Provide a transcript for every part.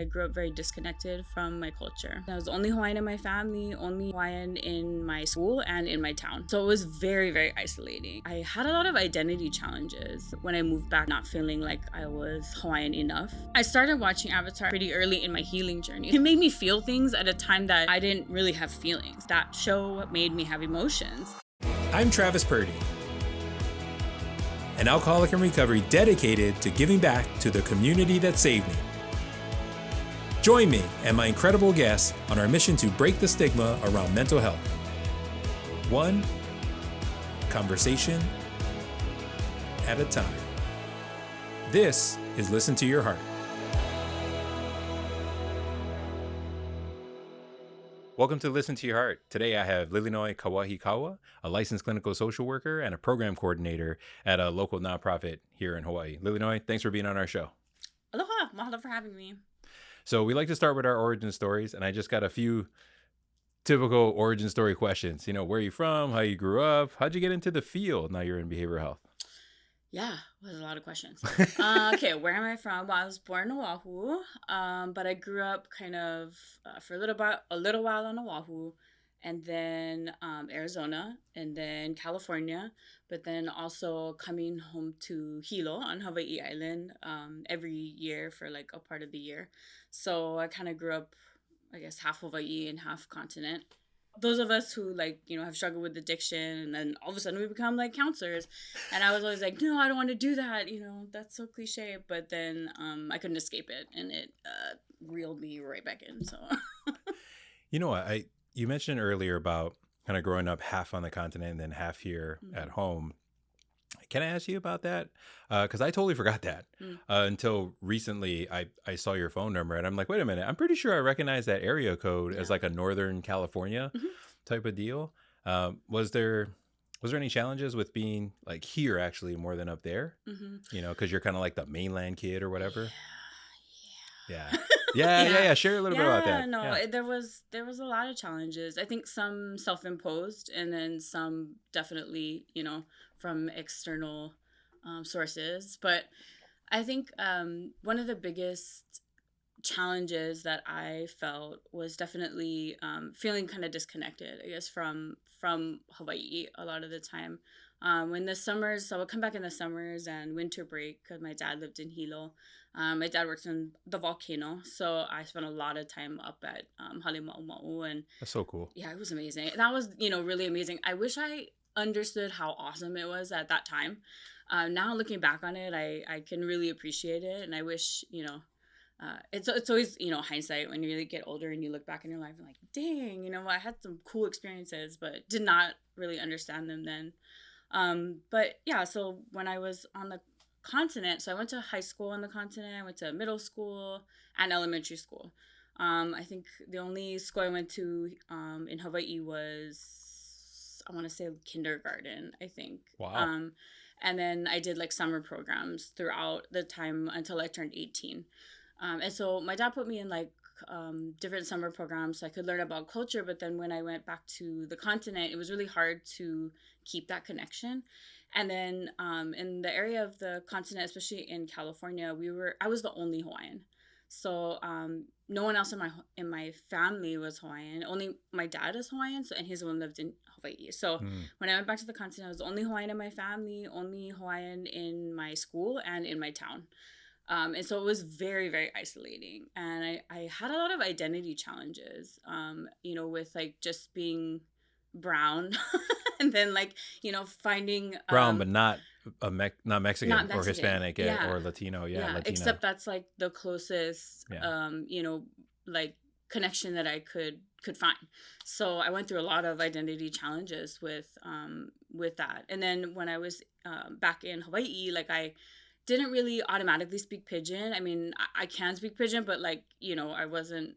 I grew up very disconnected from my culture. I was the only Hawaiian in my family, only Hawaiian in my school and in my town. So it was very, very isolating. I had a lot of identity challenges when I moved back, not feeling like I was Hawaiian enough. I started watching Avatar pretty early in my healing journey. It made me feel things at a time that I didn't really have feelings. That show made me have emotions. I'm Travis Purdy, an alcoholic in recovery dedicated to giving back to the community that saved me. Join me and my incredible guests on our mission to break the stigma around mental health. One conversation at a time. This is Listen to Your Heart. Welcome to Listen to Your Heart. Today I have Lilinoe Kauahikaua, a licensed clinical social worker and a program coordinator at a local nonprofit here in Hawaii. Lilinoe, thanks for being on our show. Aloha, mahalo for having me. So we like to start with our origin stories, and I just got a few typical origin story questions. You know, where are you from? How you grew up? How'd you get into the field? Now you're in behavioral health. Yeah, there's a lot of questions. Okay, where am I from? Well, I was born in Oahu, but I grew up kind of for a little while on Oahu, and then Arizona, and then California, but then also coming home to Hilo on Hawaii Island every year for like a part of the year. So I kind of grew up, I guess, half Hawaii and half continent. Those of us who have struggled with addiction, and then all of a sudden we become like counselors, and I was always like, no, I don't want to do that. That's so cliche. But then I couldn't escape it, and it reeled me right back in. So, you mentioned earlier about kind of growing up half on the continent and then half here at home. Can I ask you about that? Because I totally forgot that until recently. I saw your phone number and I'm like, wait a minute, I'm pretty sure I recognize that area code as like a Northern California type of deal. Was there any challenges with being like here actually more than up there? Because you're kind of like the mainland kid or whatever. Yeah. Share a little bit about that. No, there was a lot of challenges. I think some self-imposed, and then some definitely, from external sources. But I think one of the biggest challenges that I felt was definitely feeling kind of disconnected, I guess, from Hawaii a lot of the time. When the summers, so I would come back in the summers and winter break because my dad lived in Hilo. My dad works in the volcano, so I spent a lot of time up at Halima'uma'u, and that's so cool. Yeah, it was amazing. That was, really amazing. I wish I understood how awesome it was at that time. Now looking back on it, I can really appreciate it, and I wish, it's always, hindsight when you really get older and you look back in your life and like, dang, I had some cool experiences, but did not really understand them then. But yeah, so when I was on the continent, so I went to high school on the continent, I went to middle school and elementary school. I think the only school I went to in Hawaii was, I want to say kindergarten, I think. Wow. And then I did like summer programs throughout the time until I turned 18. And so my dad put me in like different summer programs so I could learn about culture. But then when I went back to the continent, it was really hard to keep that connection. And then in the area of the continent, especially in California, I was the only Hawaiian. So no one else in my family was Hawaiian. Only my dad is Hawaiian, and he's the one who lived in Hawaii. So when I went back to the continent, I was the only Hawaiian in my family, only Hawaiian in my school and in my town. And so it was very, very isolating. And I had a lot of identity challenges, with like just being brown and then like, finding brown, but not Mexican, not Mexican or Hispanic or Latino. Latino. Except that's like the closest, like connection that I could find. So I went through a lot of identity challenges with that. And then when I was back in Hawaii, like I didn't really automatically speak Pidgin. I mean, I can speak Pidgin, but like, it wasn't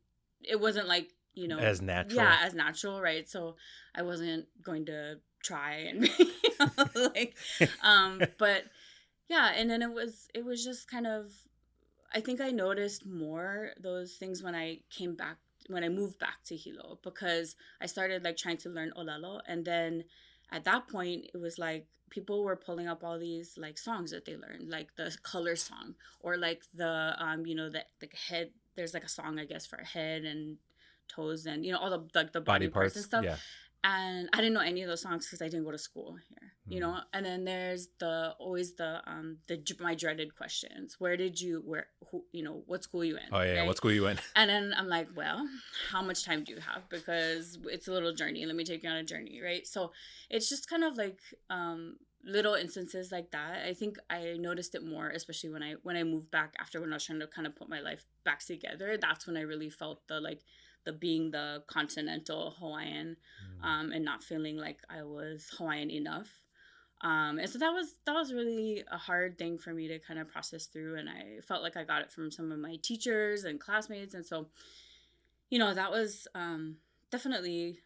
like, as natural. Yeah, as natural, right? So I wasn't going to try and but yeah, and then it was just kind of, I think I noticed more those things when I moved back to Hilo, because I started like trying to learn Olelo, and then at that point it was like people were pulling up all these like songs that they learned, like the color song, or like the the head there's like a song, I guess, for head and toes and, you know, all the like the Body body parts and parts. stuff. Yeah. And I didn't know any of those songs because I didn't go to school here, you Mm. know. And then there's my dreaded questions. Who, you know, what school you in, Oh yeah. right? What school you went? And then I'm like, well, how much time do you have? Because it's a little journey. Let me take you on a journey, right? So it's just kind of like little instances like that. I think I noticed it more, especially when I moved back after, when I was trying to kind of put my life back together. That's when I really felt the being the continental Hawaiian, Mm. and not feeling like I was Hawaiian enough. And so that was really a hard thing for me to kind of process through, and I felt like I got it from some of my teachers and classmates, and so, you know, that was definitely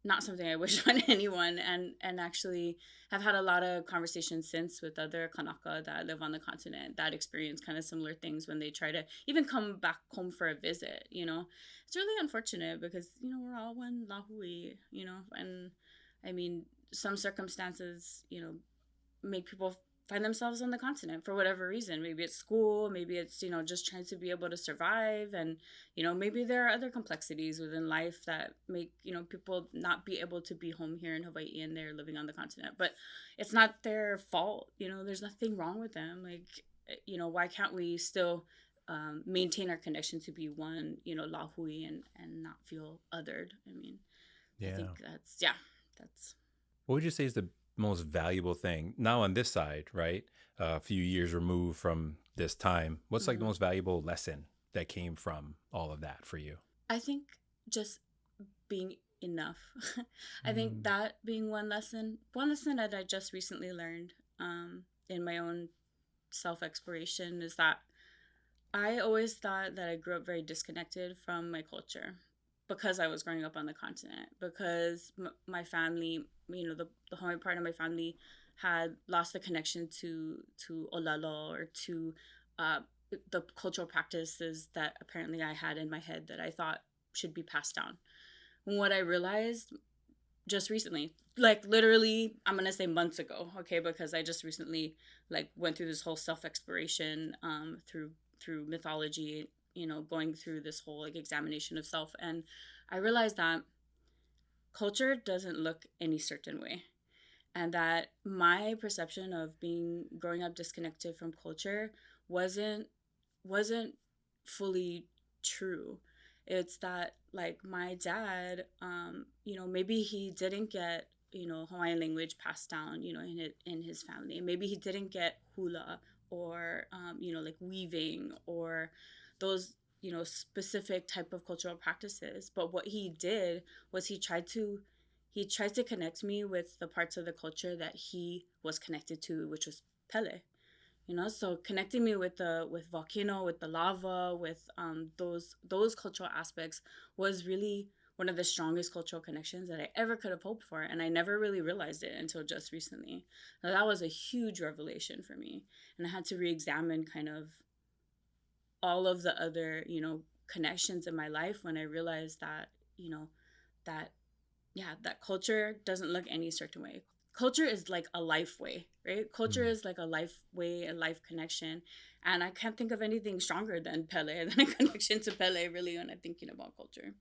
not something I wish on anyone, and actually have had a lot of conversations since with other Kanaka that live on the continent that experience kind of similar things when they try to even come back home for a visit, you know. It's really unfortunate because, you know, we're all one lahui, you know, and I mean, some circumstances, you know, make people find themselves on the continent for whatever reason. Maybe it's school, maybe it's, you know, just trying to be able to survive, and, you know, maybe there are other complexities within life that make, you know, people not be able to be home here in Hawaii and they're living on the continent. But it's not their fault, you know. There's nothing wrong with them. Like, you know, why can't we still maintain our connection to be one, you know, lahui, and not feel othered? I mean, I Yeah. think that's What would you say is the most valuable thing now on this side, right? A few years removed from this time. What's like the mhm. most valuable lesson that came from all of that for you? I think just being enough. I think Mm. that being one lesson that I just recently learned, in my own self exploration, is that I always thought that I grew up very disconnected from my culture because I was growing up on the continent. Because my family, you know, the Hawaiian part of my family had lost the connection to olalo, or to uh, the cultural practices that apparently I had in my head that I thought should be passed down. And what I realized just recently, like literally, I'm gonna say months ago, okay, because I just recently like went through this whole self exploration, through mythology, you know, going through this whole like examination of self, and I realized that culture doesn't look any certain way, and that my perception of being growing up disconnected from culture wasn't wasn't fully true. It's that like my dad, you know, maybe he didn't get, you know, Hawaiian language passed down, you know, in his family. Maybe he didn't get hula, or you know, like weaving, or those, you know, specific type of cultural practices. But what he did was he tried to connect me with the parts of the culture that he was connected to, which was Pele, you know. So connecting me with volcano, with the lava, with those cultural aspects was really one of the strongest cultural connections that I ever could have hoped for, and I never really realized it until just recently. Now, that was a huge revelation for me, and I had to re-examine kind of all of the other, you know, connections in my life when I realized that, you know, that yeah, that culture doesn't look any certain way. Culture is like a life way, right? Culture Mm. is like a life way, a life connection. And I can't think of anything stronger than Pele, than a connection to Pele, really, when I'm thinking about culture.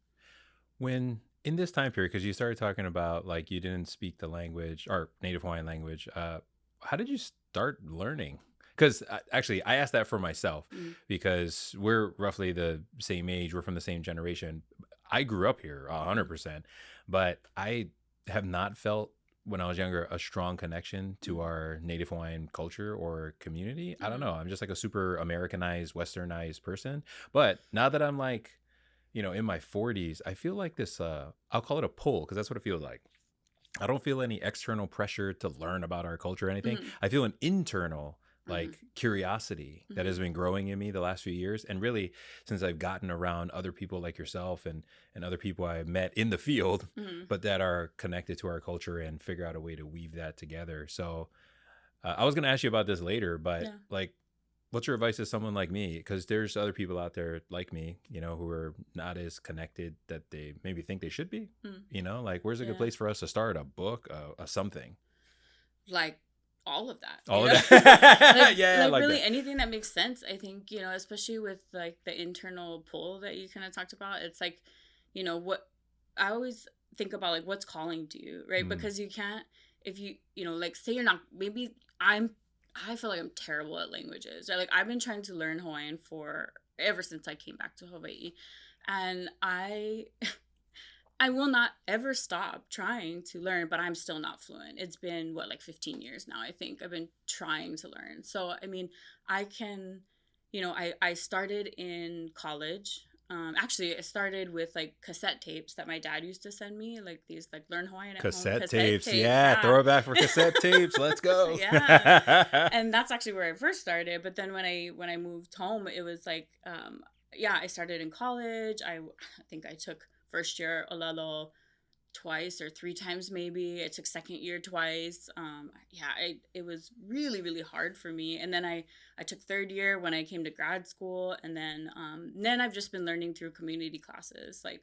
When in this time period, because you started talking about like you didn't speak the language or Native Hawaiian language, how did you start learning? Because actually, I asked that for myself Mm. because we're roughly the same age. We're from the same generation. I grew up here Mm-hmm. 100%, but I have not felt when I was younger a strong connection to Mm. our Native Hawaiian culture or community. I don't Yeah. know. I'm just like a super Americanized, westernized person. But now that I'm like, in my 40s, I feel like this, I'll call it a pull because that's what it feels like. I don't feel any external pressure to learn about our culture or anything. Mm-hmm. I feel an internal Mm-hmm. like curiosity that Mm-hmm. has been growing in me the last few years. And really since I've gotten around other people like yourself and other people I met in the field, Mm-hmm. but that are connected to our culture and figure out a way to weave that together. So I was going to ask you about this later, but Yeah. like, what's your advice to someone like me? Because there's other people out there like me, who are not as connected that they maybe think they should be. Mm. Like where's a good Yeah. place for us to start? A book, a something. Like all of that. All of that. like, Yeah, I like like really that. anything that makes sense. I think, especially with like the internal pull that you kind of talked about, it's like, what I always think about, like, what's calling to you, right? Mm. Because you can't, if you, like, say you're not, maybe I feel like I'm terrible at languages. Like, I've been trying to learn Hawaiian for ever since I came back to Hawaii. And I will not ever stop trying to learn, but I'm still not fluent. It's been like 15 years now, I think. I've been trying to learn. So, I mean, I can, I started in college. Actually, I started with like cassette tapes that my dad used to send me, like these, like, learn Hawaiian at home Cassette cassette tapes. tapes. Yeah, Yeah. throwback for cassette tapes. Let's go. Yeah. And that's actually where I first started. But then when I moved home, it was like, yeah, I started in college. I think I took first year Olelo twice or three times maybe. I took second year twice. Yeah, it was really, really hard for me. And then I took third year when I came to grad school. And then I've just been learning through community classes. Like,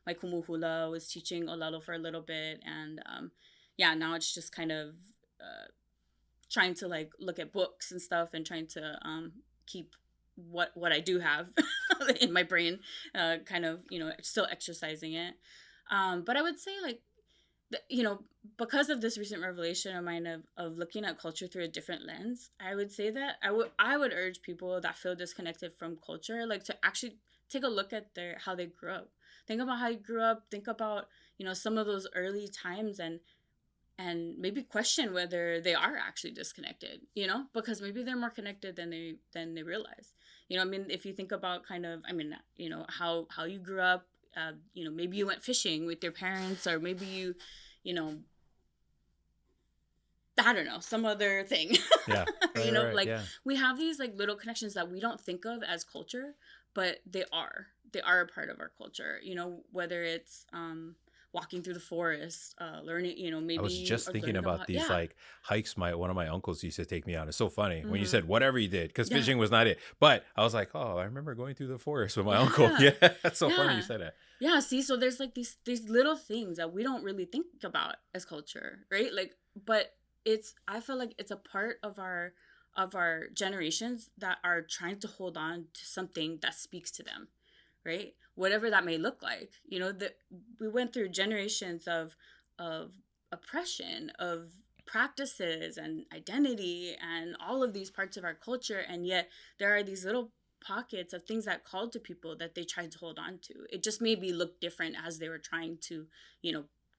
my kumuhula was teaching Olelo for a little bit. And yeah, now it's just kind of trying to like look at books and stuff and trying to keep what I do have in my brain, kind of, still exercising it. But I would say, like, because of this recent revelation of mine of looking at culture through a different lens, I would say that I would urge people that feel disconnected from culture, like, to actually take a look at how they grew up. Think about how you grew up. Think about, some of those early times, and maybe question whether they are actually disconnected, because maybe they're more connected than they realize. I mean, if you think about kind of, I mean, how you grew up, maybe you went fishing with your parents, or maybe you, I don't know, some other thing. Yeah. Right, right, Like, yeah. we have these like little connections that we don't think of as culture, but they are a part of our culture, whether it's walking through the forest, learning, I was maybe just thinking learning about about, these yeah. like hikes one of my uncles used to take me on. It's so funny when you Mm-hmm. said whatever he did, because Yeah. fishing was not it. But I was like, oh, I remember going through the forest with my uncle. Yeah. Yeah, that's so funny you Yeah. said that. Yeah, see, so there's like these little things that we don't really think about as culture, right? Like, but I feel like it's a part of our generations that are trying to hold on to something that speaks to them, right? Whatever that may look like. That we went through generations of oppression, of practices and identity and all of these parts of our culture, and yet there are these little pockets of things that called to people that they tried to hold on to. It just maybe looked different as they were trying to,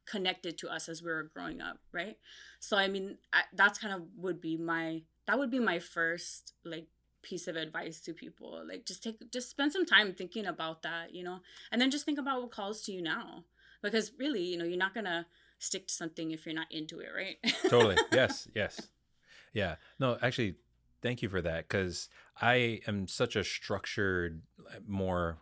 connect it to us as we were growing up, right? So I mean, that's kind of would be my first, like, piece of advice to people. Like, just spend some time thinking about that, and then just think about what calls to you now, because really, you're not gonna stick to something if you're not into it, right? Totally. Yes. Yes. Yeah. No, actually, thank you for that, because I am such a structured, more,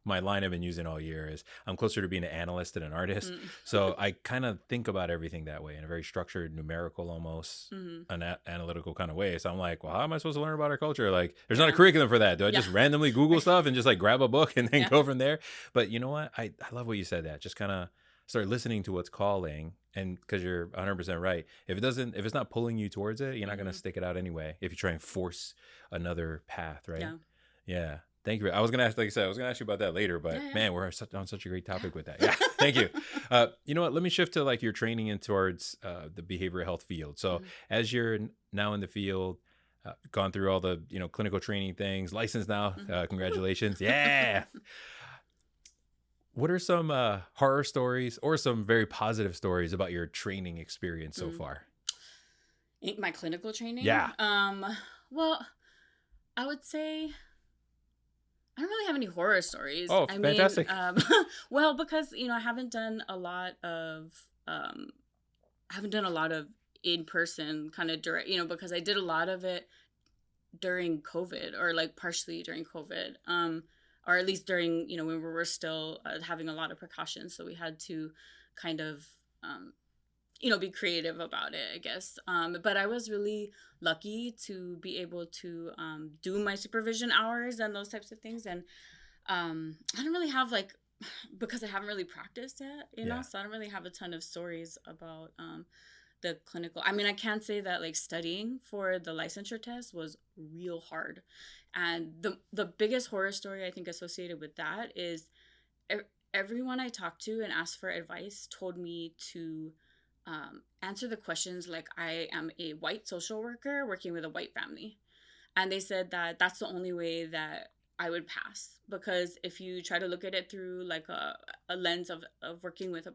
my line I've been using all year is I'm closer to being an analyst than an artist. Mm. So I kind of think about everything that way in a very structured, numerical, almost Mm-hmm. an analytical kind of way. So I'm like, well, how am I supposed to learn about our culture? Like, there's not a Yeah. curriculum for that. Do I Yeah. just randomly Google stuff and just like grab a book and then Yeah. go from there? But you know what? I love what you said, that just kind of start listening to what's calling. And because you're 100% right. If it's not pulling you towards it, you're not going to Mm-hmm. stick it out anyway. If you try and force another path, right? Yeah. Yeah. Thank you. I was going to ask, like I said, I was going to ask you about that later, but Yeah. man, we're on such a great topic Yeah. with that. Yeah. Thank you. You know what? Let me shift to like your training in towards the behavioral health field. So Mm-hmm. as you're now in the field, gone through all the, clinical training things, licensed now, Mm-hmm. congratulations. Yeah. What are some horror stories or some very positive stories about your training experience so far? My clinical training? Yeah. Well, I would say I don't really have any horror stories. Oh, I fantastic. mean, well, because I haven't done a lot of in person kind of direct, because I did a lot of it during COVID, or like partially during COVID, or at least during, when we were still having a lot of precautions, so we had to kind of be creative about it, I guess. But I was really lucky to be able to do my supervision hours and those types of things. And I don't really have like, because I haven't really practiced yet, Yeah. so I don't really have a ton of stories about the clinical. I mean, I can't say that like studying for the licensure test was real hard. And the biggest horror story I think associated with that is everyone I talked to and asked for advice told me to answer the questions like I am a white social worker working with a white family. And they said that that's the only way that I would pass. Because if you try to look at it through like a lens of working with a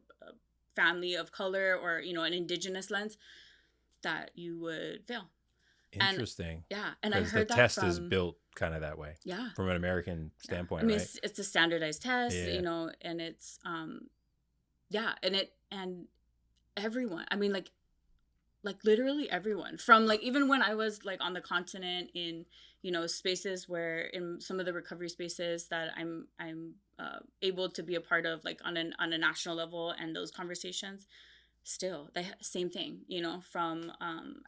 family of color or, you know, an indigenous lens, that you would fail. Interesting. And, yeah. And I Because the heard that test from, is built kind of that way. Yeah. From an American standpoint, I mean, right? it's a standardized test, Yeah. you know, and it's, yeah. And everyone, I mean, like literally everyone from like, even when I was like on the continent in, you know, spaces where in some of the recovery spaces that I'm able to be a part of, like on a national level, and those conversations, still the same thing, you know, from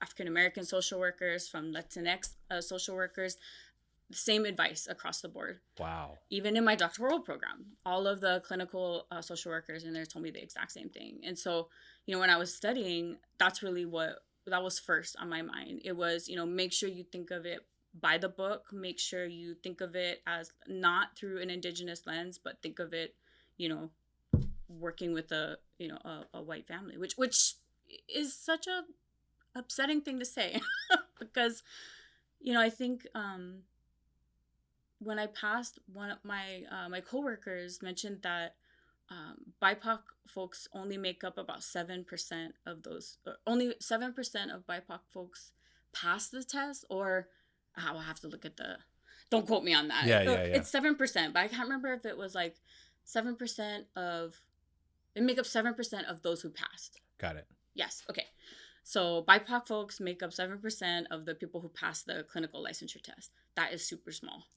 African American social workers, from Latinx social workers, the same advice across the board. Wow. Even in my doctoral program, all of the clinical social workers in there told me the exact same thing. And so, you know, when I was studying, that's really what that was first on my mind. It was, you know, make sure you think of it by the book, make sure you think of it as not through an indigenous lens, but think of it, you know, working with a white family, which is such a upsetting thing to say because, you know, I think when I passed, one of my coworkers mentioned that BIPOC folks only make up about 7% of those, or only 7% of BIPOC folks pass the test, or I'll have to look at don't quote me on that. Yeah. It's 7%, but I can't remember if it was like 7% of, they make up 7% of those who passed. Got it. Yes. Okay. So BIPOC folks make up 7% of the people who pass the clinical licensure test. That is super small,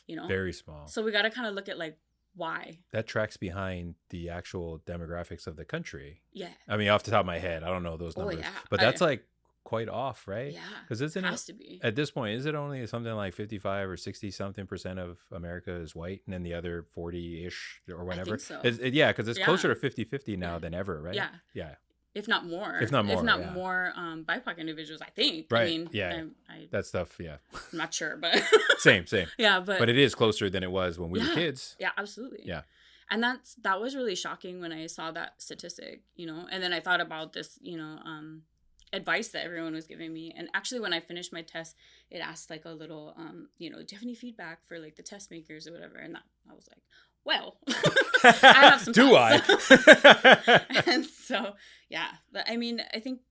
you know? Very small. So we got to kind of look at like, why? That tracks behind the actual demographics of the country. Yeah. I mean, off the top of my head, I don't know those numbers. Yeah. But that's like quite off, right? Yeah. Because isn't it has to be. At this point, is it only something like 55 or 60 something percent of America is white, and then the other 40-ish or whatever? I think so. Yeah, because it's closer to 50-50 now than ever, right? Yeah. Yeah. If not more. If not more BIPOC individuals, I think. Right. I mean, yeah. That stuff, yeah. I'm not sure, but same. Yeah, but it is closer than it was when we were kids. Yeah, absolutely. Yeah. And that was really shocking when I saw that statistic, you know. And then I thought about this, you know, advice that everyone was giving me. And actually, when I finished my test, it asked like a little, you know, do you have any feedback for like the test makers or whatever? And I was like, well, I have some And so, yeah. But I mean, I think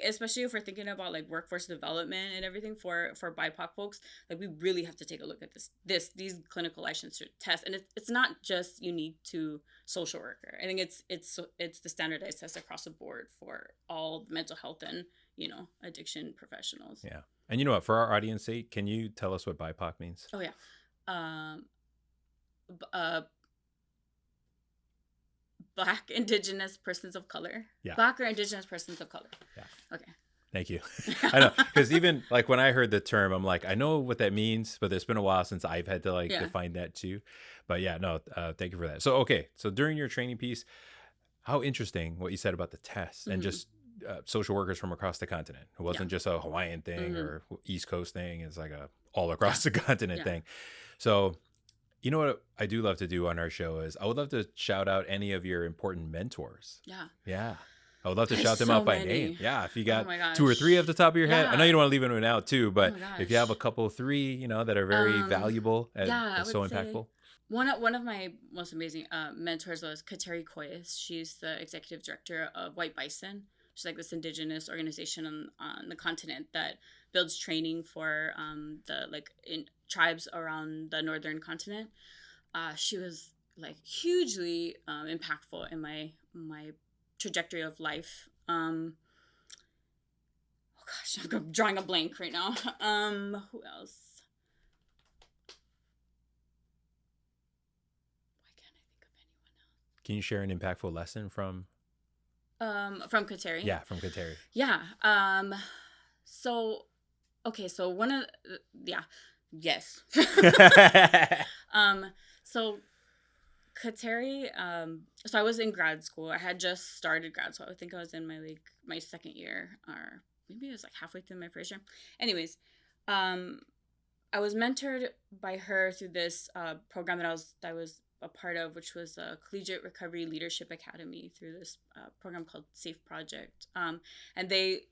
especially if we're thinking about like workforce development and everything for BIPOC folks, like we really have to take a look at these clinical licensure tests. And it's not just unique to social worker. I think it's the standardized test across the board for all mental health and, you know, addiction professionals. Yeah. And you know what, for our audience sake, can you tell us what BIPOC means? Oh yeah. Black Indigenous persons of color. Yeah. Black or Indigenous persons of color. Yeah. Okay. Thank you. I know, because even like when I heard the term, I'm like, I know what that means, but it's been a while since I've had to like define that too. But yeah, no, thank you for that. So, okay. So during your training piece, how interesting what you said about the tests and just social workers from across the continent. It wasn't just a Hawaiian thing or East Coast thing. It's like a all across the continent thing. So, you know what I do love to do on our show is I would love to shout out any of your important mentors. Yeah. Yeah. I would love to shout them out by name. Yeah. If you got 2 or 3 off the top of your head, I know you don't want to leave anyone out too, but if you have a couple, 3, you know, that are very valuable and so impactful. One of my most amazing mentors was Kateri Koyes. She's the executive director of White Bison. She's like this indigenous organization on the continent that builds training for the in tribes around the northern continent. She was like hugely impactful in my trajectory of life. Oh gosh, I'm drawing a blank right now. Who else? Why can't I think of anyone else? Can you share an impactful lesson from Kateri? Yeah, from Kateri. Yeah. So one of yes. So Kateri, so I was in grad school. I had just started grad school. I think I was in my second year, or maybe it was like halfway through my first year. Anyways, I was mentored by her through this program that I was a part of, which was a Collegiate Recovery Leadership Academy, through this program called Safe Project. And they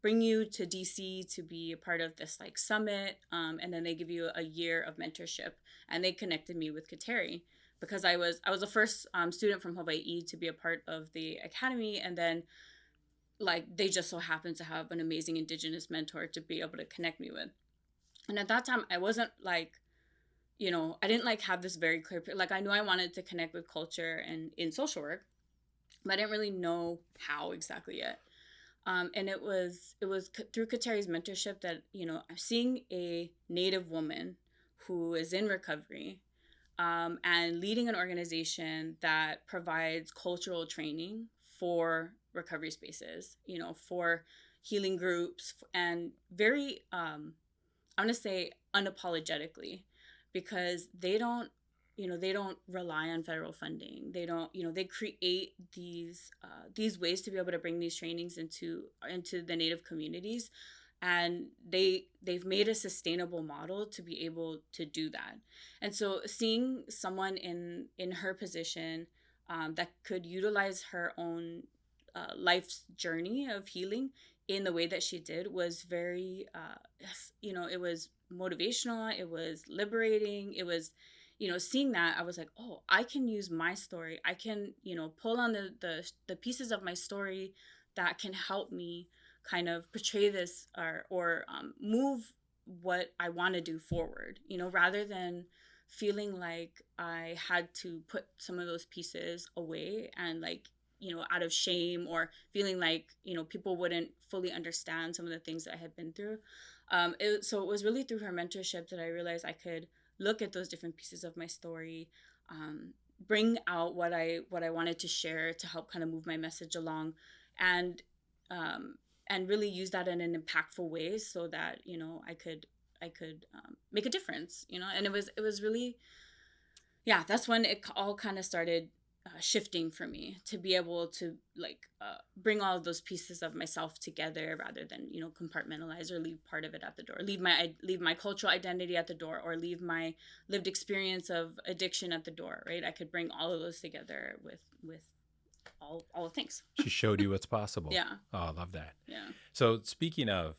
bring you to DC to be a part of this like summit, and then they give you a year of mentorship. And they connected me with Kateri because I was the first student from Hawaiʻi to be a part of the academy, and then like they just so happened to have an amazing Indigenous mentor to be able to connect me with. And at that time, I wasn't like, I didn't like have this very clear, like I knew I wanted to connect with culture and in social work, but I didn't really know how exactly yet. And it was through Kateri's mentorship that, I'm seeing a Native woman who is in recovery, and leading an organization that provides cultural training for recovery spaces, for healing groups, and very, I'm going to say unapologetically, because they don't rely on federal funding. They don't, they create these ways to be able to bring these trainings into the Native communities, and they've made a sustainable model to be able to do that. And so seeing someone in her position that could utilize her own life's journey of healing in the way that she did was very, it was motivational. It was liberating. It was, seeing that, I was like, oh, I can use my story. I can, pull on the pieces of my story that can help me kind of portray this or move what I want to do forward, rather than feeling like I had to put some of those pieces away and like, out of shame, or feeling like, people wouldn't fully understand some of the things that I had been through. So it was really through her mentorship that I realized I could look at those different pieces of my story, bring out what I wanted to share to help kind of move my message along, and really use that in an impactful way so that, I could make a difference, and it was really, yeah, that's when it all kind of started shifting for me, to be able to like bring all of those pieces of myself together, rather than compartmentalize or leave part of it at the door, leave my cultural identity at the door, or leave my lived experience of addiction at the door, right? I could bring all of those together with all the things. She showed you what's possible. Yeah. Oh, I love that. Yeah. So speaking of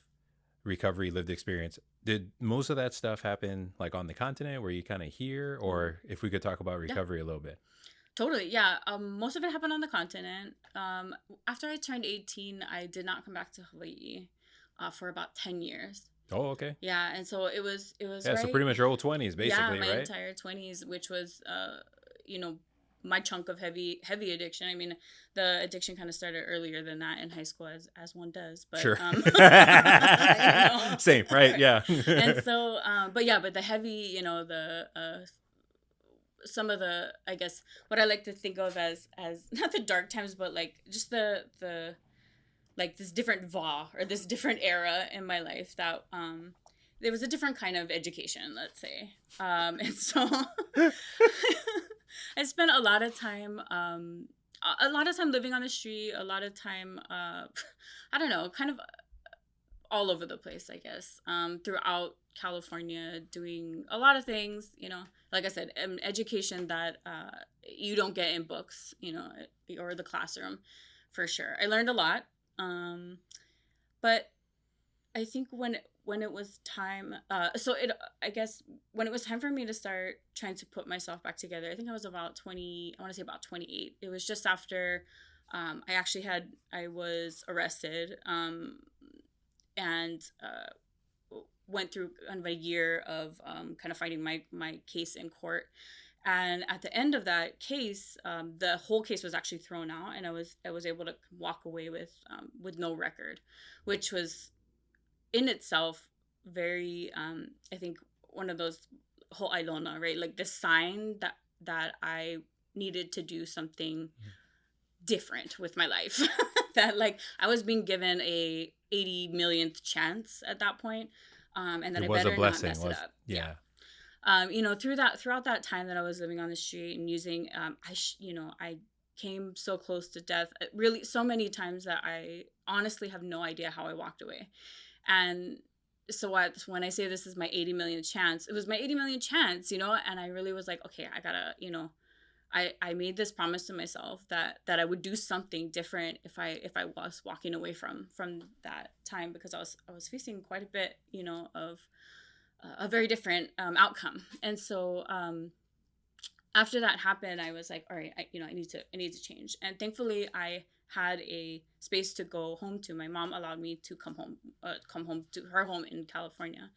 recovery, lived experience, did most of that stuff happen like on the continent where you kind of hear, or if we could talk about recovery a little bit? Totally, yeah. Most of it happened on the continent. After I turned 18, I did not come back to Hawaii for about 10 years. Oh, okay. Yeah, and so it was Yeah, right, so pretty much your whole 20s, basically, yeah, my right? entire 20s, which was, my chunk of heavy addiction. I mean, the addiction kind of started earlier than that in high school, as one does. But, Sure. Same, right? Yeah. And so, but the heavy, some of the, I guess, what I like to think of as not the dark times, but like just the like this different va, or this different era in my life, that there was a different kind of education, let's say, and so I spent a lot of time living on the street, a lot of time I don't know, kind of all over the place, I guess, throughout California, doing a lot of things, like I said, education that you don't get in books, or the classroom, for sure. I learned a lot, but I think when it was time, I guess when it was time for me to start trying to put myself back together, I think I was about 20, I want to say about 28. It was just after I was arrested, and went through kind of a year of kind of fighting my case in court. And at the end of that case, the whole case was actually thrown out, and I was able to walk away with no record, which was in itself very, I think, one of those whole Ilona, right? Like the sign that I needed to do something different with my life. That like I was being given a 80 millionth chance at that point, and that I better not mess it up. Yeah. throughout that time that I was living on the street and using, I came so close to death, really so many times that I honestly have no idea how I walked away. And so when I say this is my 80 million chance, it was my 80 million chance, and I really was like, okay, I gotta, I made this promise to myself that I would do something different if I was walking away from that time, because I was facing quite a bit, of a very different outcome. And so after that happened, I was like, all right, I need to change. And thankfully, I had a space to go home to. My mom allowed me to come home to her home in California.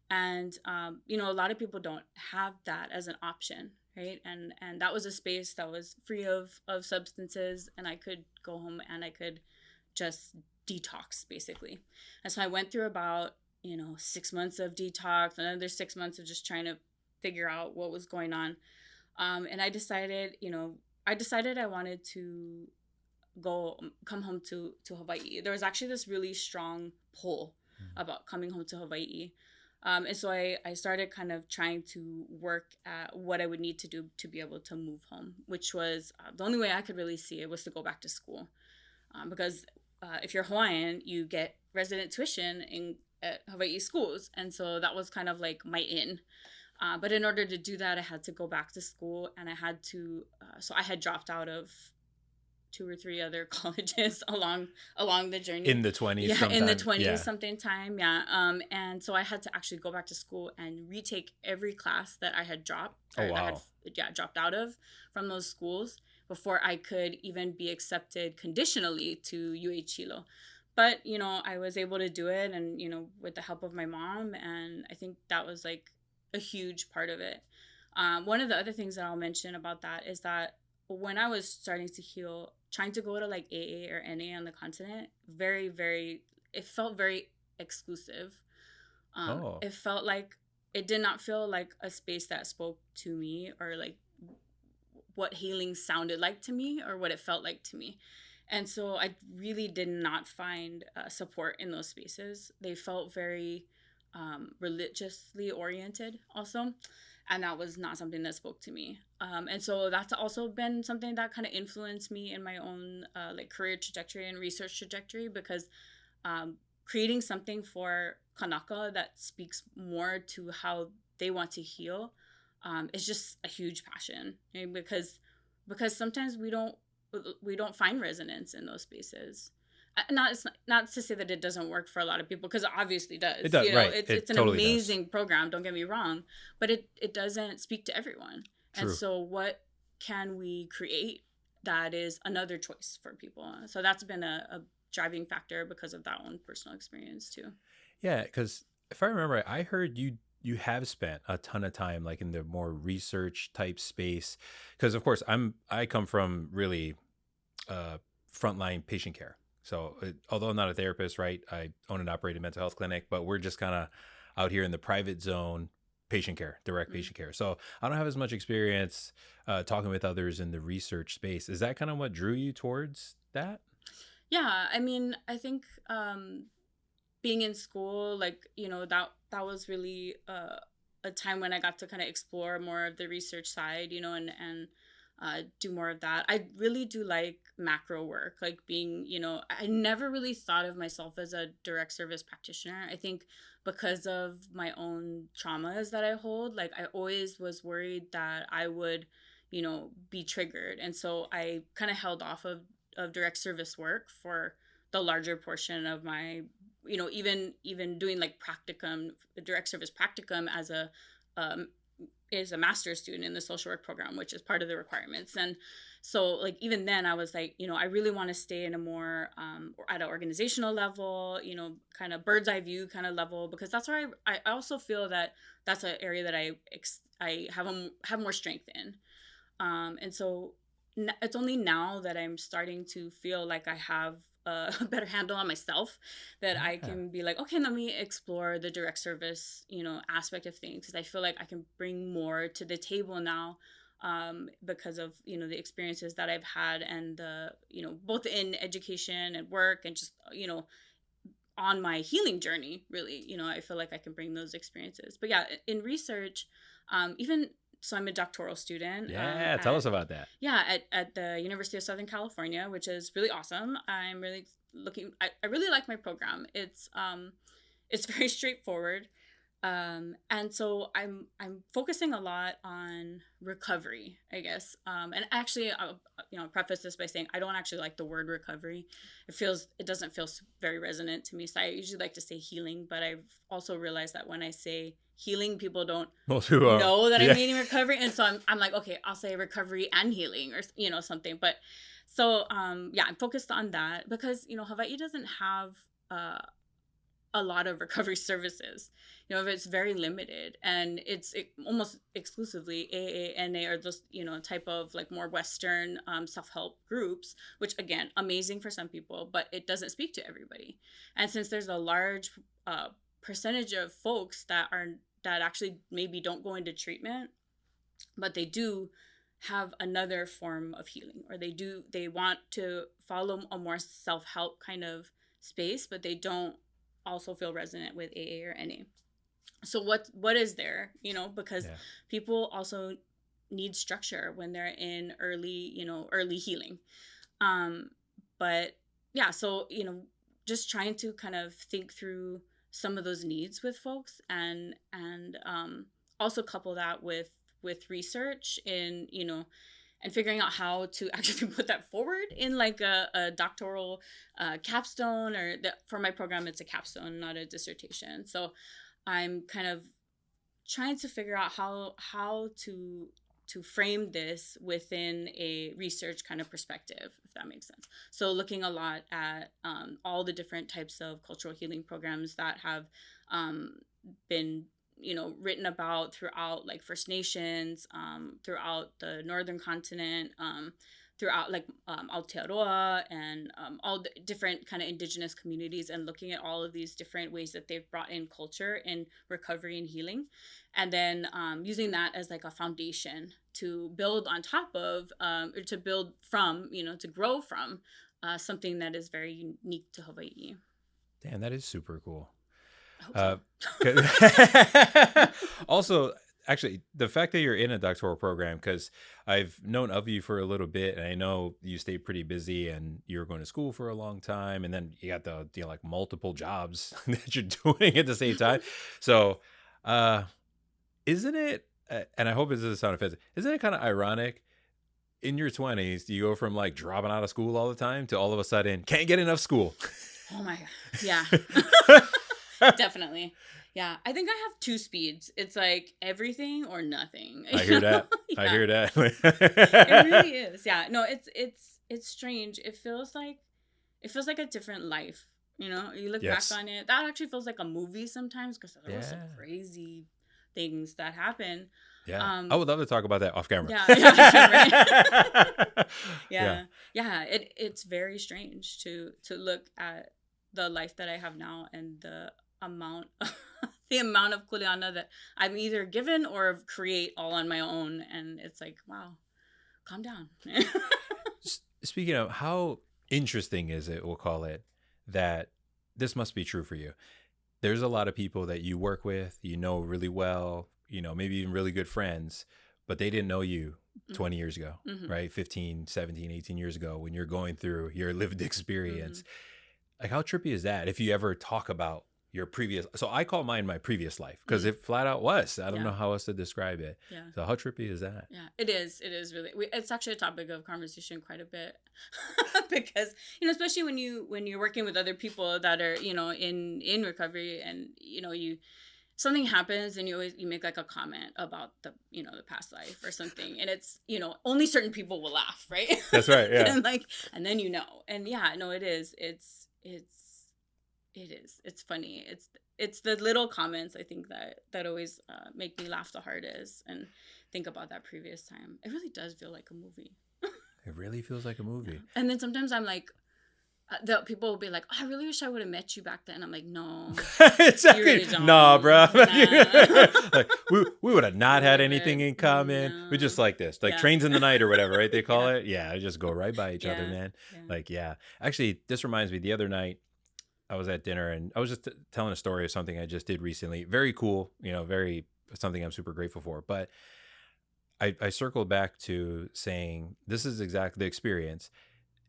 And a lot of people don't have that as an option, right? And that was a space that was free of substances, and I could go home and I could just detox, basically. And so I went through about 6 months of detox, another 6 months of just trying to figure out what was going on. And I decided I wanted to come home to Hawaii. There was actually this really strong pull about coming home to Hawaii. And so I started kind of trying to work at what I would need to do to be able to move home, which was the only way I could really see it was to go back to school. Because if you're Hawaiian, you get resident tuition at Hawaii schools. And so that was kind of like my in. But in order to do that, I had to go back to school, and I had to, so I had dropped out of 2 or 3 other colleges along the journey. In the 20s sometime. In the 20s something time. And so I had to actually go back to school and retake every class that I had dropped. Oh, wow. Dropped out of from those schools before I could even be accepted conditionally to UH Hilo. But, I was able to do it, and, with the help of my mom, and I think that was like a huge part of it. One of the other things that I'll mention about that is that when I was starting to heal, trying to go to like AA or NA on the continent, very, very, it felt very exclusive. It felt like, it did not feel like a space that spoke to me, or like what healing sounded like to me, or what it felt like to me. And so I really did not find support in those spaces. They felt very religiously oriented also, and that was not something that spoke to me. And so that's also been something that kind of influenced me in my own like career trajectory and research trajectory, because creating something for Kanaka that speaks more to how they want to heal is just a huge passion, right? Because sometimes we don't find resonance in those spaces. Not to say that it doesn't work for a lot of people, because it obviously does. It does, right. It's an totally amazing program, don't get me wrong, but it doesn't speak to everyone. True. And so what can we create that is another choice for people? So that's been a driving factor because of that own personal experience too. Yeah, because if I remember, I heard you have spent a ton of time like in the more research type space, because of course I come from really frontline patient care. So although I'm not a therapist, right, I own and operate a mental health clinic, but we're just kind of out here in the private zone, patient care, direct patient care. So I don't have as much experience talking with others in the research space. Is that kind of what drew you towards that? Yeah, I mean, I think being in school, like, that was really a time when I got to kind of explore more of the research side, and do more of that. I really do like macro work, like being, I never really thought of myself as a direct service practitioner. I think because of my own traumas that I hold, like I always was worried that I would, be triggered. And so I kind of held off of direct service work for the larger portion of my, even doing like practicum, direct service practicum as a master's student in the social work program, which is part of the requirements. And so like, even then I was like, I really want to stay in a more, at an organizational level, kind of bird's eye view kind of level, because that's where I also feel that that's an area that I have more strength in. And so it's only now that I'm starting to feel like I have a better handle on myself, that I can be like, okay, let me explore the direct service, aspect of things, because I feel like I can bring more to the table now, because of, the experiences that I've had, and the, both in education and work, and just, on my healing journey, really, I feel like I can bring those experiences. But yeah, in research, Even so, I'm a doctoral student. Yeah, tell us about that. Yeah, at the University of Southern California, which is really awesome. I'm really I really like my program. It's very straightforward. And so I'm focusing a lot on recovery, I guess. And actually, I'll, preface this by saying I don't actually like the word recovery. It doesn't feel very resonant to me. So I usually like to say healing, but I've also realized that when I say healing, people don't know that I'm meaning recovery, and so I'm like, okay, I'll say recovery and healing, or something. But so yeah, I'm focused on that because Hawaii doesn't have a lot of recovery services. It's very limited, and it's almost exclusively AANA or those type of like more Western self-help groups, which again, amazing for some people, but it doesn't speak to everybody. And since there's a large percentage of folks that actually maybe don't go into treatment, but they do have another form of healing, or they want to follow a more self-help kind of space, but they don't also feel resonant with AA or NA. So what is there, because people also need structure when they're in early healing. But yeah, so, just trying to kind of think through some of those needs with folks, and also couple that with research in, and figuring out how to actually put that forward in like a doctoral capstone, or for my program, it's a capstone, not a dissertation. So I'm kind of trying to figure out how to frame this within a research kind of perspective, if that makes sense. So looking a lot at all the different types of cultural healing programs that have been written about throughout like First Nations, throughout the Northern continent, throughout like Aotearoa, and all the different kind of indigenous communities, and looking at all of these different ways that they've brought in culture in recovery and healing, and then using that as like a foundation to build on top of, or to build from, to grow from something that is very unique to Hawaii. Damn, that is super cool. So. Also, actually, the fact that you're in a doctoral program, because I've known of you for a little bit, and I know you stay pretty busy, and you were going to school for a long time, and then you got the like multiple jobs that you're doing at the same time. So, isn't it? And I hope it doesn't sound offensive. Isn't it kind of ironic? In your 20s, you go from like dropping out of school all the time to all of a sudden can't get enough school. Oh my God! Yeah. Definitely. Yeah. I think I have two speeds. It's like everything or nothing. I hear that. Yeah. I hear that. It really is. Yeah. No, it's strange. It feels like a different life. You look back on it. That actually feels like a movie sometimes, because there were some crazy things that happen. Yeah. I would love to talk about that off camera. Yeah. Yeah. It's very strange to look at the life that I have now, and the amount of kuleana that I'm either given or create all on my own. And it's like, wow, calm down. Speaking of, how interesting is it, we'll call it, that this must be true for you. There's a lot of people that you work with, really well, maybe even really good friends, but they didn't know you 20 years ago, right? 15, 17, 18 years ago, when you're going through your lived experience. Like, how trippy is that if you ever talk about your previous? So I call mine my previous life, because it flat out was. I don't know how else to describe it. Yeah. So how trippy is that? Yeah, it is. It is really. It's actually a topic of conversation quite a bit, because especially when you're working with other people that are in recovery, and something happens, and you make like a comment about the the past life or something, and it's only certain people will laugh, right? That's right. Yeah. and then and yeah, no, it is. It's funny. It's the little comments, I think, that always make me laugh the hardest and think about that previous time. It really does feel like a movie. It really feels like a movie. Yeah. And then sometimes I'm like, the people will be like, oh, I really wish I would have met you back then. I'm like, no, exactly. You really don't. Nah, bro. Nah. Like, we would have not had anything in common. No. We just like this, like trains in the night or whatever, right? They call it. Yeah, I just go right by each other, man. Yeah. Like, yeah. Actually, this reminds me. The other night, I was at dinner, and I was just telling a story of something I just did recently. Very cool, very something I'm super grateful for. But I circled back to saying this is exactly the experience.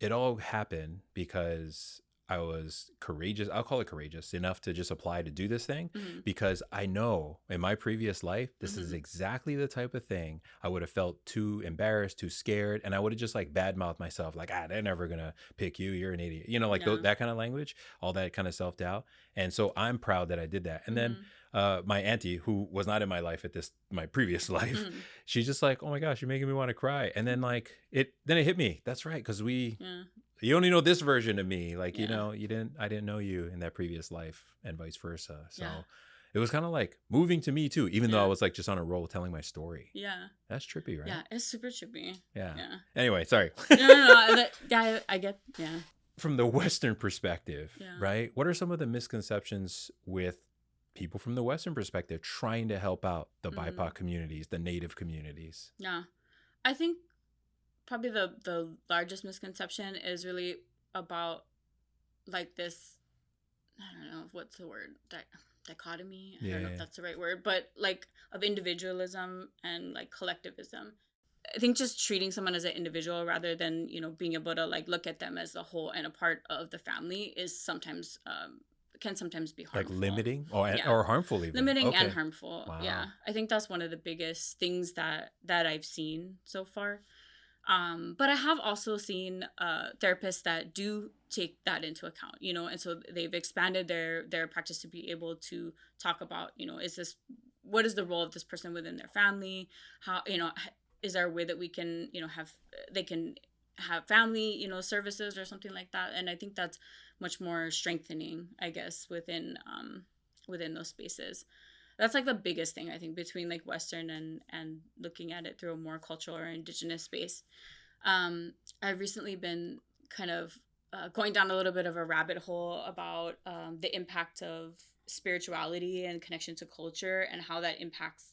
It all happened because I was courageous. I'll call it courageous enough to just apply to do this thing, Mm-hmm. because I know in my previous life, this is Mm-hmm. exactly the type of thing I would have felt too embarrassed, too scared. And I would have just like badmouthed myself, like, they're never going to pick you. You're an idiot. Like Yeah. that kind of language, all that kind of self-doubt. And so I'm proud that I did that. And then my auntie, who was not in my life at my previous life, Mm-hmm. she's just like, oh my gosh, you're making me want to cry. And then like then it hit me. That's right. Because you only know this version of me. Like, I didn't know you in that previous life, and vice versa. So it was kind of like moving to me too, even though I was like just on a roll telling my story. Yeah. That's trippy, right? Yeah, it's super trippy. Yeah. Yeah. Anyway, sorry. No. I get, yeah. From the Western perspective, Yeah. right? What are some of the misconceptions with people from the Western perspective trying to help out the BIPOC communities, the Native communities? Yeah. I think probably the largest misconception is really about like this, I don't know, what's the word, dichotomy? I don't know if that's the right word, but like of individualism and like collectivism. I think just treating someone as an individual rather than, being able to like look at them as a whole and a part of the family is sometimes can sometimes be harmful. Like limiting or harmful even. Limiting and harmful. Wow. Yeah. I think that's one of the biggest things that I've seen so far. But I have also seen therapists that do take that into account, and so they've expanded their practice to be able to talk about, what is the role of this person within their family? How, is there a way that we can, they can have family, services or something like that? And I think that's much more strengthening, I guess, within those spaces. That's like the biggest thing, I think, between like Western and looking at it through a more cultural or indigenous space. I've recently been kind of going down a little bit of a rabbit hole about the impact of spirituality and connection to culture and how that impacts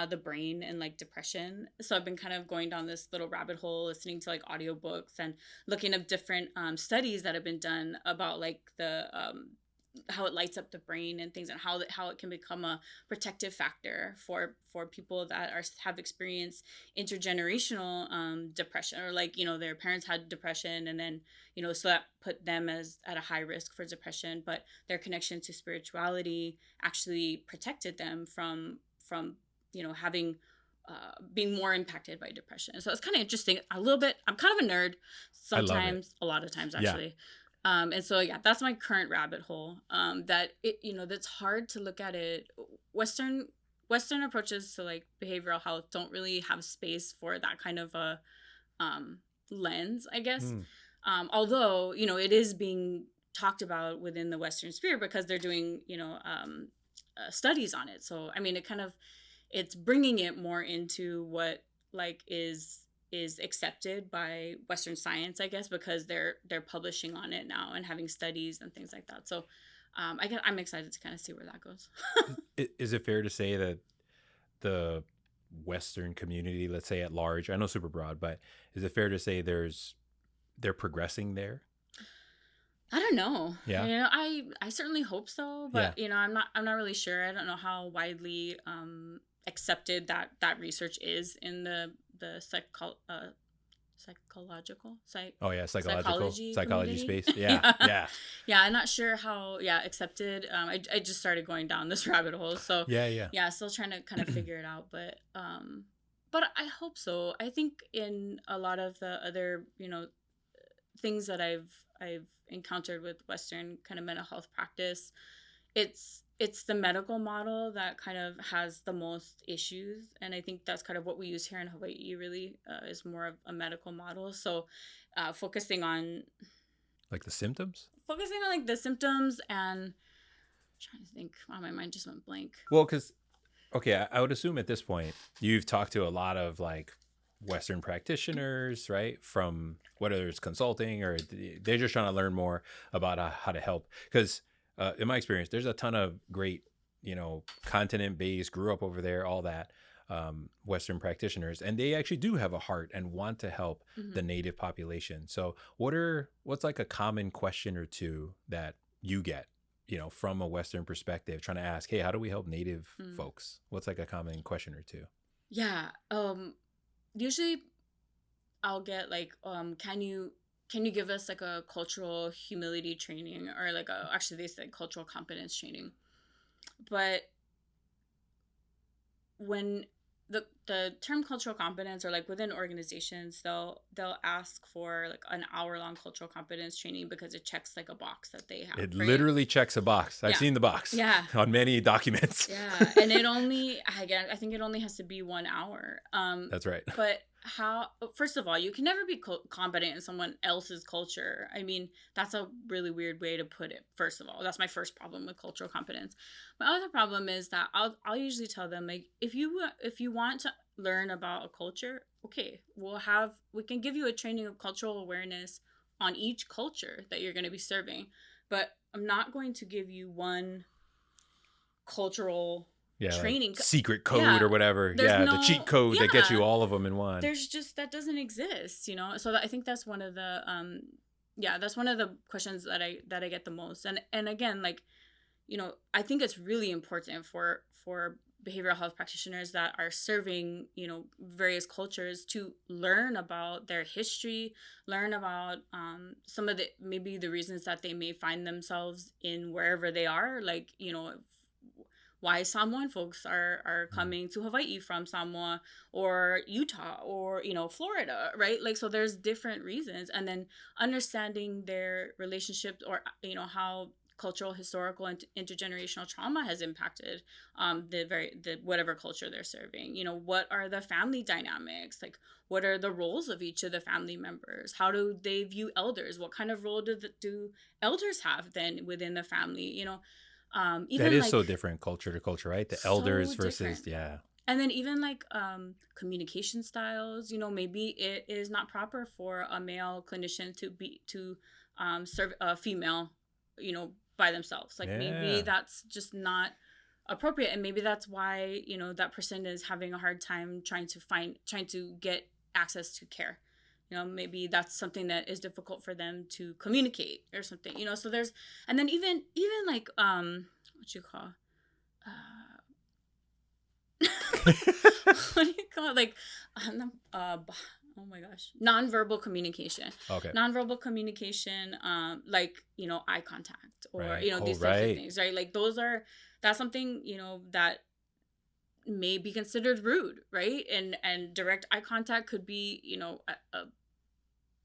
the brain and like depression. So I've been kind of going down this little rabbit hole, listening to like audiobooks and looking at different studies that have been done about like the how it lights up the brain and things, and how it can become a protective factor for people that have experienced intergenerational depression, or like, their parents had depression, and then, so that put them at a high risk for depression, but their connection to spirituality actually protected them from having being more impacted by depression. So it's kind of interesting. A little bit. I'm kind of a nerd sometimes, a lot of times actually. Yeah. And so, that's my current rabbit hole. That that's hard to look at it. Western approaches to like behavioral health don't really have space for that kind of a lens, I guess. Although, it is being talked about within the Western sphere because they're doing, studies on it. So, I mean, it's bringing it more into what like is accepted by Western science, I guess, because they're publishing on it now and having studies and things like that. So I'm excited to kind of see where that goes. Is it fair to say that the Western community, let's say at large, I know super broad, but is it fair to say they're progressing there? I don't know. Yeah. I certainly hope so, but I'm not really sure. I don't know how widely accepted that research is in the psychology space. Yeah. I'm not sure how accepted. I just started going down this rabbit hole, so still trying to kind of figure it out, but I hope so. I think in a lot of the other things that I've encountered with Western kind of mental health practice, it's the medical model that kind of has the most issues. And I think that's kind of what we use here in Hawaii really is more of a medical model. So focusing on like the symptoms? Focusing on like the symptoms and I'm trying to think. Wow, my mind just went blank. Well, because, okay, I would assume at this point you've talked to a lot of like Western practitioners, right? From whether it's consulting or they're just trying to learn more about how to help. Because in my experience, there's a ton of great, continent-based, grew up over there, all that, Western practitioners, and they actually do have a heart and want to help the Native population. So what's like a common question or two that you get, from a Western perspective, trying to ask, hey, how do we help Native Mm. folks? What's like a common question or two? Yeah. Usually I'll get like, can you give us like a cultural humility training, or like actually they said cultural competence training. But when the term cultural competence, or like within organizations, they'll ask for like an hour-long cultural competence training because it checks like a box that they have, It right? literally checks a box. I've Yeah. seen the box Yeah. on many documents. Yeah. And it only, again, I think it only has to be 1 hour. That's right. But first of all, you can never be competent in someone else's culture. I mean, that's a really weird way to put it. First of all, that's my first problem with cultural competence. My other problem is that I'll usually tell them, like, if you want to learn about a culture, okay, we can give you a training of cultural awareness on each culture that you're going to be serving, but I'm not going to give you one cultural training, like secret code or whatever. The cheat code that gets you all of them in one. There's just, that doesn't exist, so I think that's one of the that's one of the questions that I get the most. And again, like, I think it's really important for behavioral health practitioners that are serving various cultures to learn about their history, learn about some of maybe the reasons that they may find themselves in wherever they are, like why Samoan folks are coming to Hawaii from Samoa or Utah or, Florida, right? Like, so there's different reasons. And then understanding their relationships, or, how cultural, historical, and intergenerational trauma has impacted the whatever culture they're serving. What are the family dynamics? Like, what are the roles of each of the family members? How do they view elders? What kind of role do elders have then within the family? Even that is like, so different culture to culture, right? The elders versus different. And then even like communication styles, maybe it is not proper for a male clinician to serve a female, by themselves. Like, maybe that's just not appropriate, and maybe that's why that person is having a hard time trying to get access to care. Maybe that's something that is difficult for them to communicate or something, so there's, and then even like, what you call, what do you call it? Like, oh my gosh, nonverbal communication. Okay. Nonverbal communication, like, eye contact, or, right. These types of things, right? Like, that's something, that may be considered rude, right? And direct eye contact could be,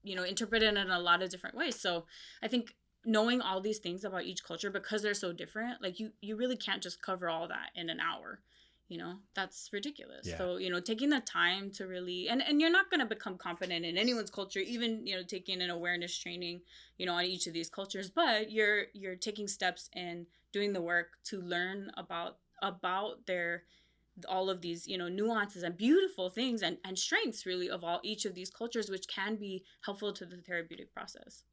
interpreted in a lot of different ways. So I think knowing all these things about each culture, because they're so different, like, you really can't just cover all that in an hour. That's ridiculous. Yeah. So, taking the time to really, and you're not going to become confident in anyone's culture, even, taking an awareness training, on each of these cultures, but you're taking steps and doing the work to learn about their, all of these, nuances and beautiful things and strengths, really, of each of these cultures, which can be helpful to the therapeutic process.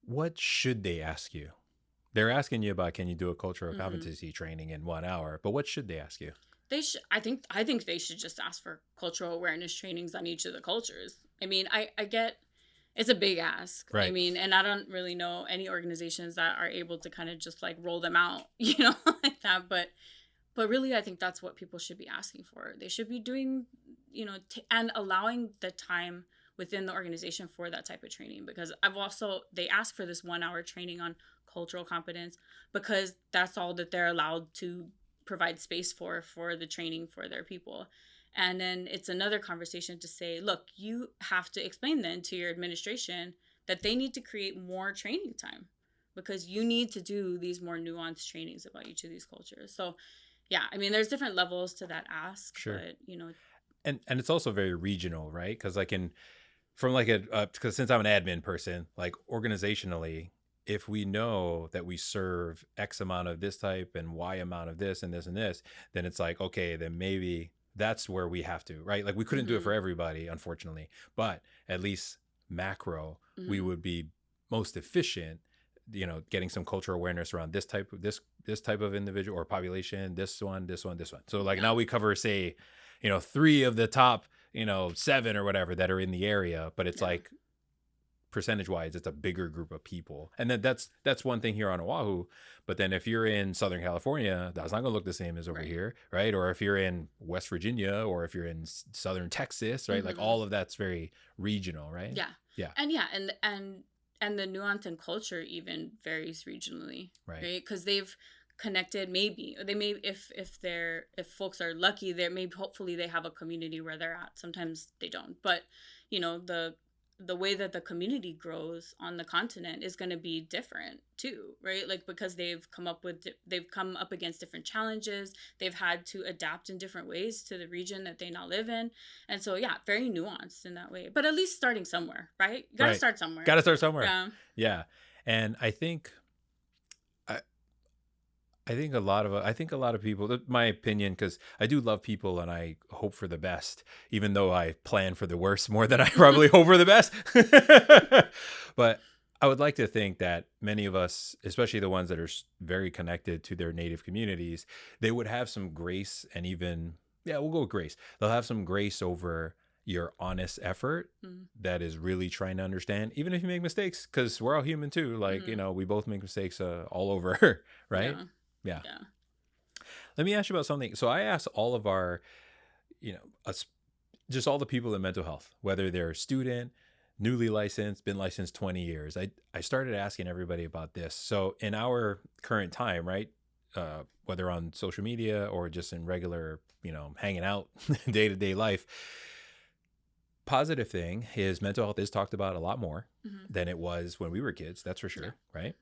What should they ask you? They're asking you about, can you do a cultural competency training in 1 hour? But what should they ask you? They should. I think they should just ask for cultural awareness trainings on each of the cultures. I mean, I get it's a big ask. Right. I mean, and I don't really know any organizations that are able to kind of just like roll them out, like that. But really, I think that's what people should be asking for. They should be doing, and allowing the time within the organization for that type of training, because they ask for this 1 hour training on cultural competence because that's all that they're allowed to provide space for the training for their people. And then it's another conversation to say, look, you have to explain then to your administration that they need to create more training time, because you need to do these more nuanced trainings about each of these cultures. So yeah, I mean, there's different levels to that ask. Sure. But and it's also very regional, right? Because like because since I'm an admin person, like organizationally, if we know that we serve X amount of this type and Y amount of this and this and this, then it's like, okay, then maybe that's where we have to, right? Like, we couldn't do it for everybody, unfortunately, but at least macro, we would be most efficient, getting some cultural awareness around this type of individual or population, this one. So like, now we cover, say, 3 of the top, 7 or whatever that are in the area, but it's like percentage wise, it's a bigger group of people. And then that's one thing here on Oahu. But then if you're in Southern California, that's not going to look the same as over here, right? Or if you're in West Virginia, or if you're in Southern Texas, right? Like all of that's very regional, right? Yeah. Yeah. And the nuance and culture even varies regionally, right? Because they've connected, if folks are lucky, hopefully they have a community where they're at. Sometimes they don't, but the way that the community grows on the continent is going to be different too, right? Like, because they've come up against different challenges. They've had to adapt in different ways to the region that they now live in. And so, yeah, very nuanced in that way, but at least starting somewhere, right? You got to start somewhere. Yeah. And I think a lot of people, my opinion, because I do love people and I hope for the best, even though I plan for the worst more than I probably hope for the best. But I would like to think that many of us, especially the ones that are very connected to their native communities, they would have some grace, and even, we'll go with grace. They'll have some grace over your honest effort that is really trying to understand, even if you make mistakes, because we're all human too. Like, we both make mistakes all over, right? Yeah. Let me ask you about something. So I asked all of our, just all the people in mental health, whether they're student, newly licensed, been licensed 20 years. I started asking everybody about this. So in our current time, right, whether on social media or just in regular, hanging out day-to-day life, positive thing is mental health is talked about a lot more than it was when we were kids. That's for sure. Yeah. Right.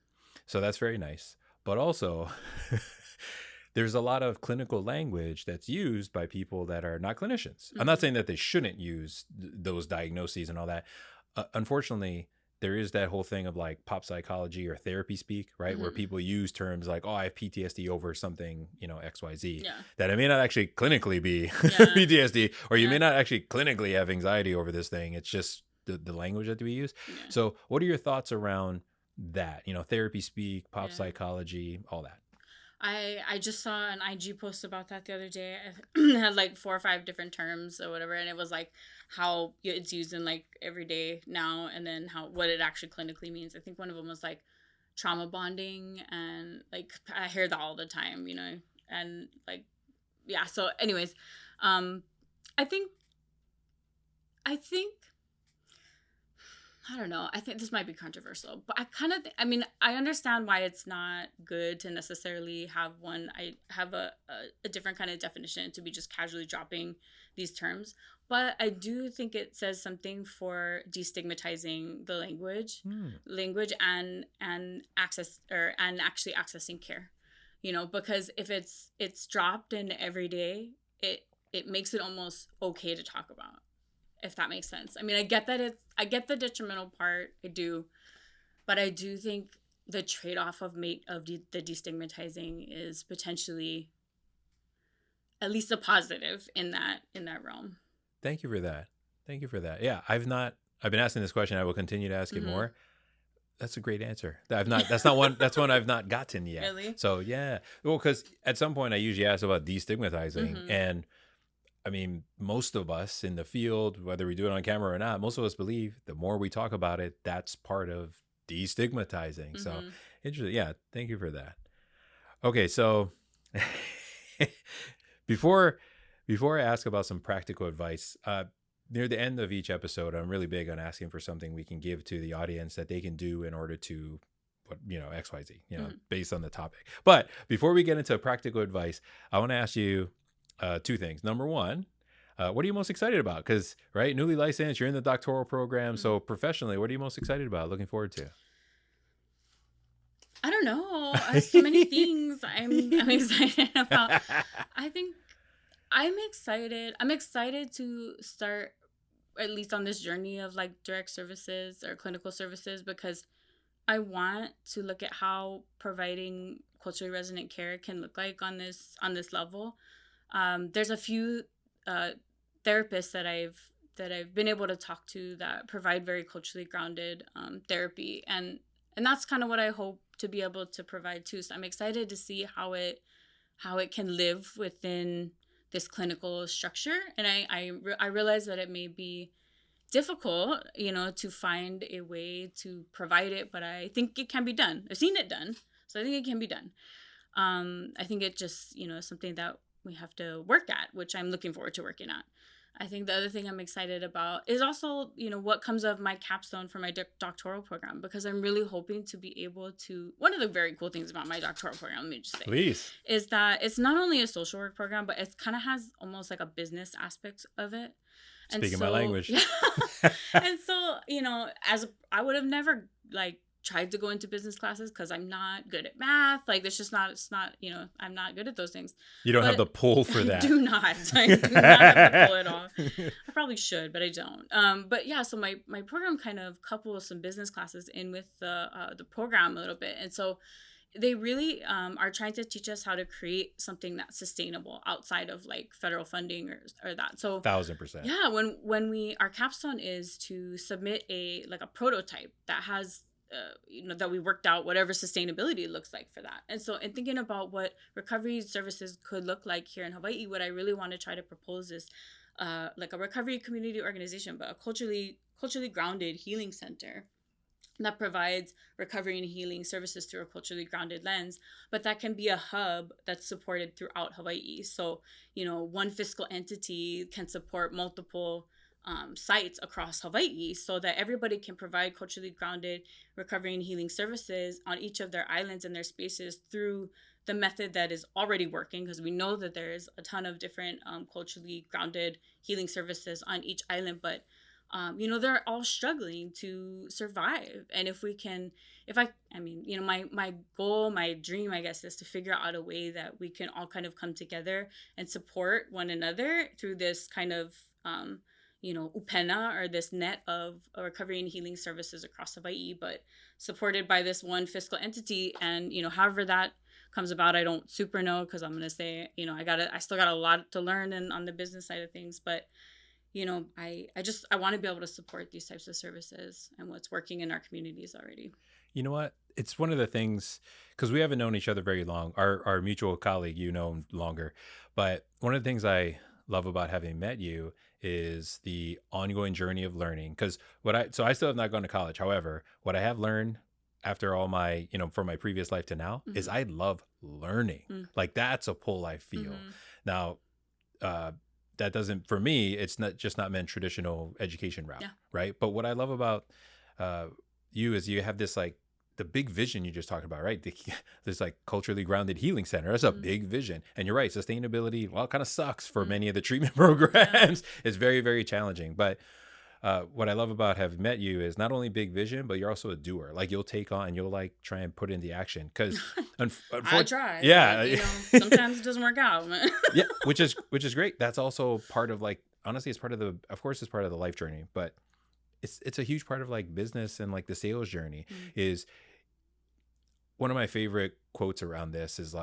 So that's very nice. But also, there's a lot of clinical language that's used by people that are not clinicians. I'm not saying that they shouldn't use those diagnoses and all that. Unfortunately, there is that whole thing of like pop psychology or therapy speak, right? Where people use terms like, I have PTSD over something, XYZ, that it may not actually clinically be PTSD, or you may not actually clinically have anxiety over this thing. It's just the language that we use. Yeah. So what are your thoughts around that, therapy speak, pop psychology, all that? I just saw an IG post about that the other day. It had like 4 or 5 different terms or whatever, and it was like how it's used in like everyday now, and then what it actually clinically means. I think one of them was like trauma bonding, and like I hear that all the time, and like, yeah. So anyways, I think I don't know. I think this might be controversial, but I understand why it's not good to necessarily have a different kind of definition, to be just casually dropping these terms. But I do think it says something for destigmatizing the language and access, and actually accessing care, because if it's dropped in every day, it makes it almost okay to talk about, if that makes sense. I mean, I get the detrimental part, I do, but I do think the trade-off of the destigmatizing is potentially at least a positive in that realm. Thank you for that. Yeah, I've been asking this question. I will continue to ask it more. That's a great answer. That's one I've not gotten yet. Really? So yeah. Well, because at some point I usually ask about destigmatizing, and I mean, most of us in the field, whether we do it on camera or not, most of us believe the more we talk about it, that's part of destigmatizing. So interesting. Yeah. Thank you for that. Okay. So before I ask about some practical advice, near the end of each episode, I'm really big on asking for something we can give to the audience that they can do in order to, XYZ, based on the topic. But before we get into practical advice, I want to ask you 2 things. Number 1, what are you most excited about? Because, right, newly licensed, you're in the doctoral program. So professionally, what are you most excited about, looking forward to? I don't know. So many things I'm excited about. I think I'm excited to start, at least on this journey of like direct services or clinical services, because I want to look at how providing culturally resonant care can look like on this level. There's a few therapists that I've been able to talk to that provide very culturally grounded therapy, and that's kind of what I hope to be able to provide too. So I'm excited to see how it can live within this clinical structure, and I realize that it may be difficult, to find a way to provide it, but I think it can be done. I've seen it done, so I think it can be done. I think it just, is something that we have to work at, which I'm looking forward to working at. I think the other thing I'm excited about is also, what comes of my capstone for my doctoral program, because I'm really hoping to be able to, one of the very cool things about my doctoral program, let me just say, Please. is that it's not only a social work program, but it kind of has almost like a business aspect of it. Speaking my language. And so, I would have never tried to go into business classes because I'm not good at math. It's not, I'm not good at those things. You don't have the pull for that. I do not have the pull at all. I probably should, but I don't. But yeah, so my program kind of couples some business classes in with the program a little bit. And so they really are trying to teach us how to create something that's sustainable outside of federal funding or that. So 1,000%. Yeah, when our capstone is to submit a prototype that has that we worked out whatever sustainability looks like for that. And so in thinking about what recovery services could look like here in Hawaii, what I really want to try to propose is a recovery community organization, but a culturally grounded healing center that provides recovery and healing services through a culturally grounded lens, but that can be a hub that's supported throughout Hawaii. So, one fiscal entity can support multiple sites across Hawaii so that everybody can provide culturally grounded recovery and healing services on each of their islands and their spaces through the method that is already working, because we know that there's a ton of different culturally grounded healing services on each island, but they're all struggling to survive. And my goal, my dream, I guess, is to figure out a way that we can all kind of come together and support one another through this kind of upena, or this net of recovery and healing services across Hawaii, but supported by this one fiscal entity. And, however that comes about, I don't super know, because I'm going to say, I still got a lot to learn on the business side of things, but, I want to be able to support these types of services and what's working in our communities already. You know what? It's one of the things, because we haven't known each other very long. Our mutual colleague, longer. But one of the things I love about having met you is the ongoing journey of learning. Because so I still have not gone to college. However, what I have learned after all my, from my previous life to now, is I love learning. That's a pull I feel. Now, that doesn't, for me, it's not meant traditional education route, right? But what I love about you is you have this the big vision you just talked about, right? This culturally grounded healing center. That's a big vision. And you're right, sustainability, well, it kind of sucks for many of the treatment programs. It's very, very challenging. But what I love about having met you is not only big vision, but you're also a doer. You'll take on, you'll try and put into action. Because I try. Yeah. Sometimes it doesn't work out. Yeah, which is great. That's also part of honestly, it's part of it's part of the life journey, but it's a huge part of business and the sales journey. Is one of my favorite quotes around this is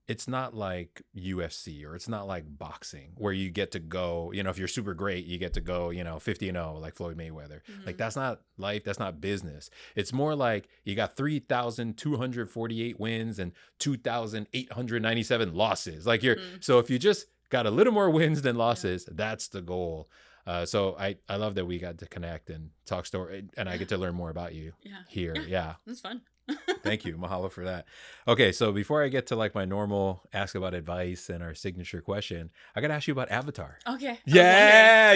it's not like UFC, or it's not like boxing where you get to go, if you're super great, you get to go, 50-0 like Floyd Mayweather. That's not life. That's not business. It's more like you got 3,248 wins and 2,897 losses. So if you just got a little more wins than losses, that's the goal. So I love that we got to connect and talk story, and I get to learn more about you here. Yeah. That's fun. Thank you. Mahalo for that. Okay. So before I get to my normal ask about advice and our signature question, I got to ask you about Avatar. Okay. Yeah.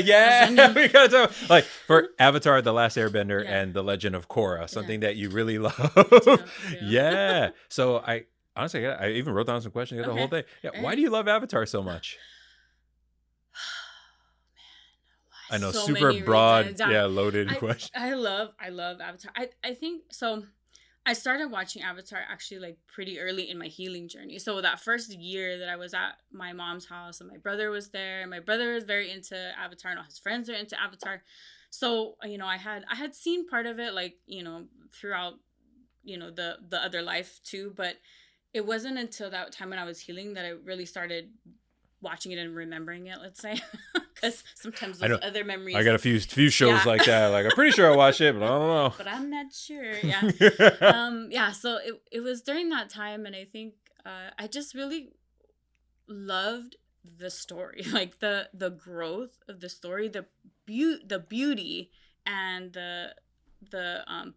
We got to for Avatar, The Last Airbender and The Legend of Korra, something that you really love. Yeah. So I honestly, I even wrote down some questions the whole day. Yeah. Why do you love Avatar so much? I know, so super broad, loaded question. I love Avatar. I think so. I started watching Avatar actually pretty early in my healing journey. So that first year that I was at my mom's house and my brother was there. My brother is very into Avatar, and all his friends are into Avatar. So I had seen part of it throughout the other life too, but it wasn't until that time when I was healing that I really started watching it and remembering it, let's say, because sometimes those other memories. I got a few shows like that. I'm pretty sure I watched it, but I don't know. But I'm not sure. Yeah. So it was during that time, and I think I just really loved the story, the growth of the story, the the beauty and the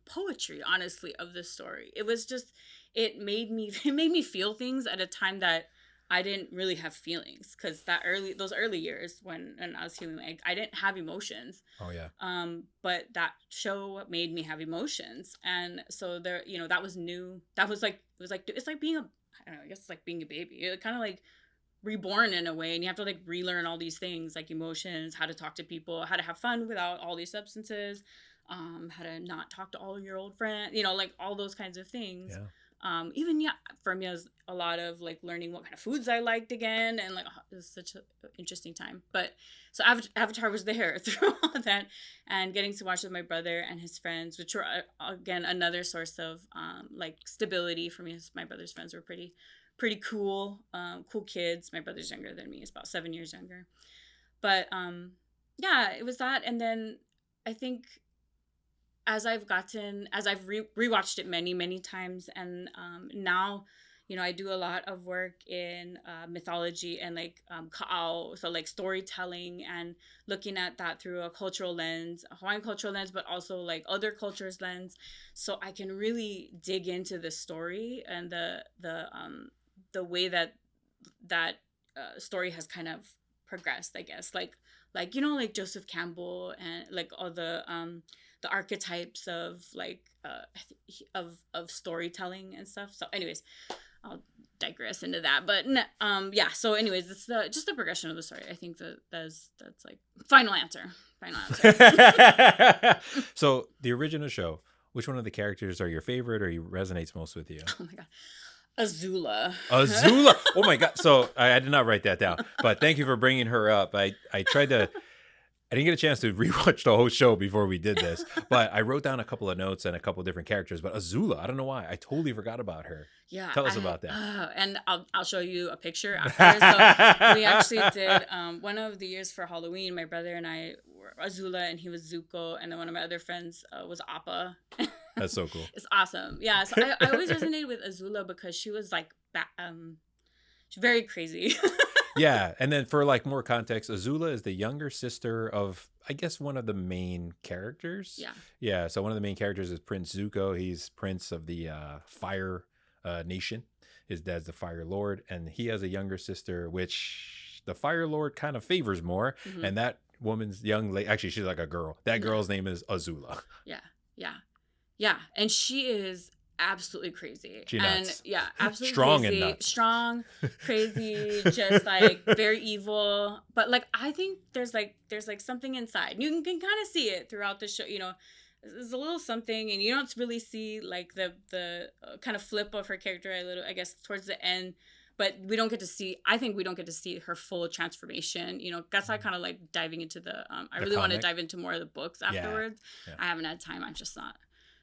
poetry, honestly, of this story. It was just, it made me feel things at a time that I didn't really have feelings, because those early years when I was healing, like, I didn't have emotions. Oh yeah. But that show made me have emotions, and so there, that was new. That was like, it's like being I don't know, I guess it's like being a baby. It kind of like reborn in a way, and you have to like relearn all these things, like emotions, how to talk to people, how to have fun without all these substances, how to not talk to all your old friends, like all those kinds of things. Yeah. Even for me, it was a lot of like learning what kind of foods I liked again, and like, it was such an interesting time. But so Avatar was there through all that, and getting to watch with my brother and his friends, which were again another source of like stability for me. My brother's friends were pretty cool, cool kids. My brother's younger than me; he's about 7 years younger. But yeah, it was that, and then I think, as I've rewatched it many times, and now, I do a lot of work in mythology and like ka'au, so like storytelling, and looking at that through a cultural lens, a Hawaiian cultural lens, but also like other cultures' lens, so I can really dig into the story and the way that story has kind of progressed, I guess, like like Joseph Campbell, and like all the archetypes of like of storytelling and stuff. So anyways, I'll digress into that, but yeah, so anyways, it's just the progression of the story. I think that's like final answer. So the original show, which one of the characters are your favorite, or resonates most with you? Oh my god, Azula. Oh my god. So I did not write that down, but thank you for bringing her up. I didn't get a chance to rewatch the whole show before we did this, but I wrote down a couple of notes and a couple of different characters. But Azula, I don't know why, I totally forgot about her. Yeah, tell us about that. And I'll show you a picture after. So we actually did one of the years for Halloween. My brother and I were Azula, and he was Zuko, and then one of my other friends was Appa. That's so cool. It's awesome. Yeah, so I always resonated with Azula because she was like she's very crazy. Yeah, and then for like more context, Azula is the younger sister of, I guess, one of the main characters. Yeah. So one of the main characters is Prince Zuko. He's prince of the Fire Nation. His dad's the Fire Lord, and he has a younger sister, which the Fire Lord kind of favors more. Mm-hmm. And that woman's actually, she's like a girl. That girl's name is Azula. Yeah, and she is absolutely crazy. She nuts. And absolutely strong crazy. And nuts. Strong, crazy, just like very evil. But like, I think there's like something inside. You can kind of see it throughout the show. There's a little something, and you don't really see like the kind of flip of her character I guess towards the end. But we don't get to see. I think we don't get to see her full transformation. That's why I kind of like diving into the. I really want to dive into more of the books afterwards. Yeah. I haven't had time. I'm just not.